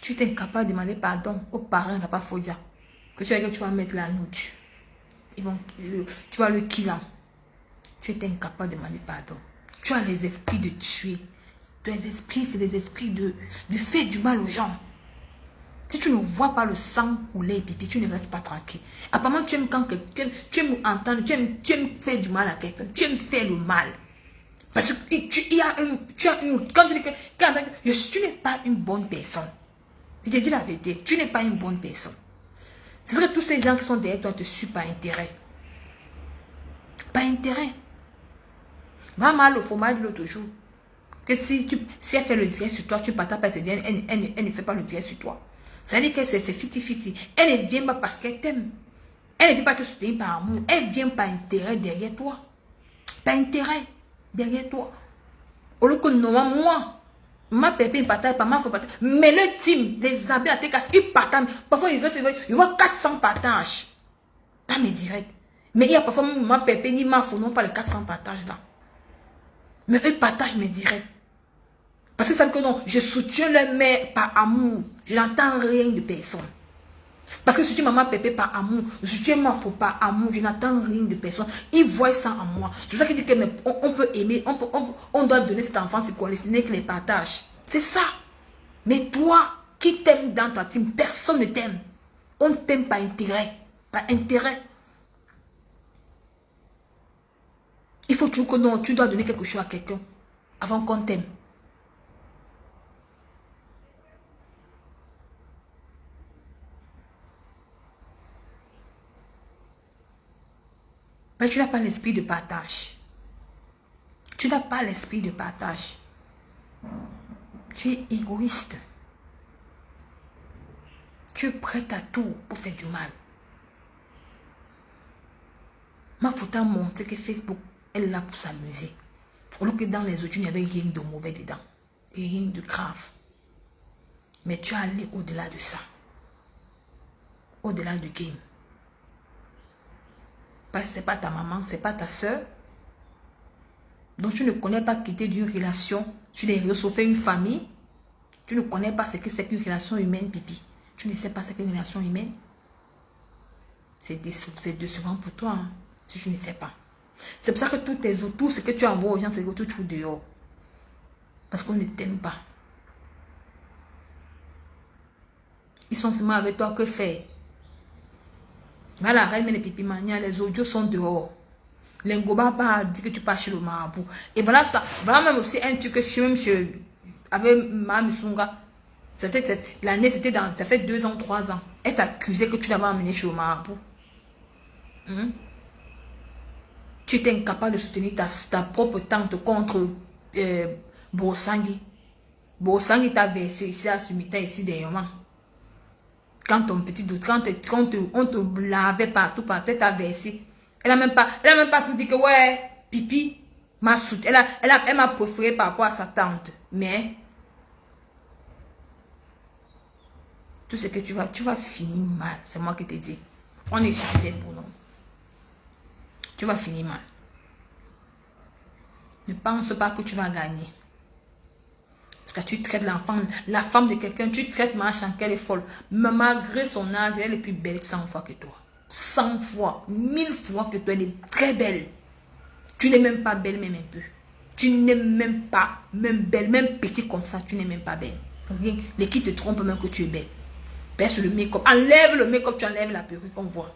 Tu es incapable de demander pardon aux parents de pas Fodia. Que tu vas mettre la nourriture. Tu vas le killer. Tu es incapable de demander pardon. Tu as les esprits de tuer. Tes esprits, c'est des esprits de faire du mal aux gens. Si tu ne vois pas le sang couler, pipi, tu ne restes pas tranquille. Apparemment, tu aimes quand quelqu'un, tu aimes entendre, tu aimes faire du mal à quelqu'un, tu aimes faire le mal. Parce que quand tu dis que tu n'es pas une bonne personne. Je te dis la vérité, tu n'es pas une bonne personne. C'est vrai que tous ces gens qui sont derrière toi te suivent par intérêt. Par intérêt. Va mal au fromage l'autre jour. Que si elle fait le direct sur toi, tu partages pas ses dire, elle ne fait pas le direct sur toi. Ça veut dire qu'elle s'est fait fiti-fiti. Elle ne vient pas parce qu'elle t'aime. Elle ne vient pas te soutenir par amour. Elle vient par intérêt derrière toi. Par intérêt derrière toi. Au lieu que normalement, moi, ma pépé, il partage pas, ma faut partager. Mais le team, les amis à tes casses, ils partagent. Parfois, ils voient 400 partages. Dans mes directs. Mais il y a parfois ma pépé, ni ma fou, non pas les 400 partages là. Mais eux partagent mes directs. Parce que ça veut que non, je soutiens leur mère par amour. Je n'entends rien de personne. Parce que je soutiens maman pépé par amour. Je soutiens ma fou par amour. Je n'entends rien de personne. Ils voient ça en moi. C'est pour ça qu'ils disent qu'on peut aimer. On doit donner cet enfant, c'est quoi? Ce n'est que les partages. C'est ça. Mais toi, qui t'aime dans ta team, personne ne t'aime. On t'aime par intérêt. Par intérêt. Il faut toujours que non, tu dois donner quelque chose à quelqu'un avant qu'on t'aime. Mais tu n'as pas l'esprit de partage. Tu n'as pas l'esprit de partage. Tu es égoïste. Tu es prête à tout pour faire du mal. Ma photo a montré que Facebook est là pour s'amuser. Au lieu que dans les autres, il n'y avait rien de mauvais dedans. Et rien de grave. Mais tu es allé au-delà de ça. Au-delà du game. Parce que ce n'est pas ta maman, ce n'est pas ta soeur. Donc tu ne connais pas quitter d'une relation. Tu n'es fait une famille. Tu ne connais pas ce que c'est qu'une relation humaine, pipi. Tu ne sais pas ce qu'est une relation humaine. C'est décevant pour toi, hein, si tu ne sais pas. C'est pour ça que tout ce que tu envoies aux gens, c'est que tu trouves dehors. Parce qu'on ne t'aime pas. Ils sont seulement avec toi, que faire? Voilà, la reine, les pipi mania, les audios sont dehors. L'engoba pas dit que tu pars chez le marabout. Et voilà ça. Voilà même aussi un truc que je suis même chez. Avec ma Musunga. L'année, c'était dans. Ça fait 2 ans, 3 ans. Elle t'accusait que tu l'avais amené chez le marabout. Tu étais incapable de soutenir ta propre tante contre Bosangi. Bosangi t'a versé ici à Sumita, ici dernièrement. Quand ton petit doute, quand on te lavait partout, elle t'a versé. Elle n'a même pas pu dire que ouais, pipi m'a soutenu. Elle m'a préféré par rapport à sa tante. Mais tout ce que tu vas finir mal. C'est moi qui te dis. On est sur Facebook, non? Tu vas finir mal. Ne pense pas que tu vas gagner. Parce que tu traites la femme de quelqu'un, tu traites machin qu'elle est folle. Mais malgré son âge, elle est plus belle que 100 fois que toi. 100 fois, 1000 fois que toi, elle est très belle. Tu n'es même pas belle, même un peu. Tu n'es même pas, même belle, même petite comme ça, tu n'es même pas belle. Rien. Les qui te trompent même que tu es belle. Baisse le make-up. Enlève le make-up, tu enlèves la perruque qu'on voit.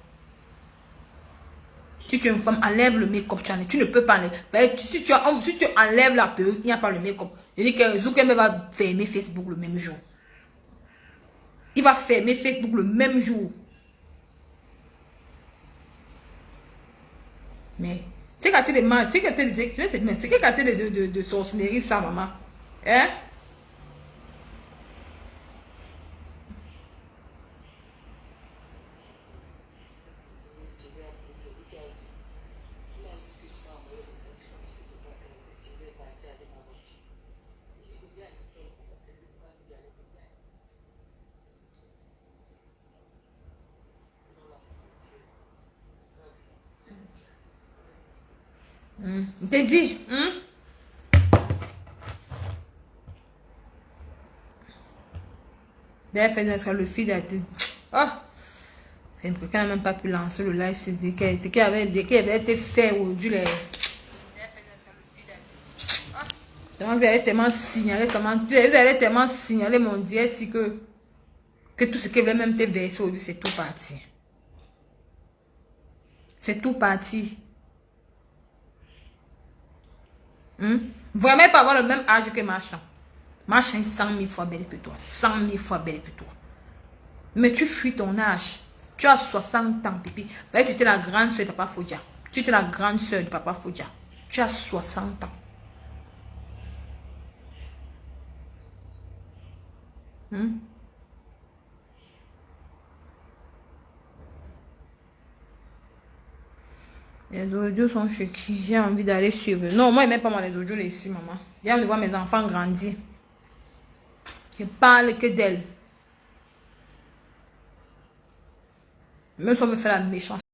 Si tu es une femme, enlève le make-up, tu ne peux pas enlever. Si tu enlèves la perruque, il n'y a pas le make-up. Je dis que Zuckerberg va fermer Facebook le même jour. Il va fermer Facebook le même jour. Mais, c'est quand quartier de mal, c'est quel quartier de sorcellerie ça, maman? Hein? T'es dit, d'ailleurs, fait le feed a dit, oh, c'est quelqu'un n'a même pas pu lancer le live, c'est qu'il avait été fait aujourd'hui, les. Donc, vous allez tellement signaler mon dieu si que tout ce qui veut même te verser aujourd'hui, c'est tout parti. C'est tout parti. Vraiment pas avoir le même âge que Machin. Machin est 100 000 fois belle que toi. 100 000 fois belle que toi. Mais tu fuis ton âge. Tu as 60 ans, pipi. Tu étais la grande soeur de Papa Fodia. Tu étais la grande soeur de Papa Fodia. Tu as 60 ans. Les audios sont chez qui? J'ai envie d'aller suivre. Non, moi, je n'aime pas moi les audios ici, maman. J'ai envie de voir mes enfants grandir. Je parle que d'elle. Même si on veut faire la méchance.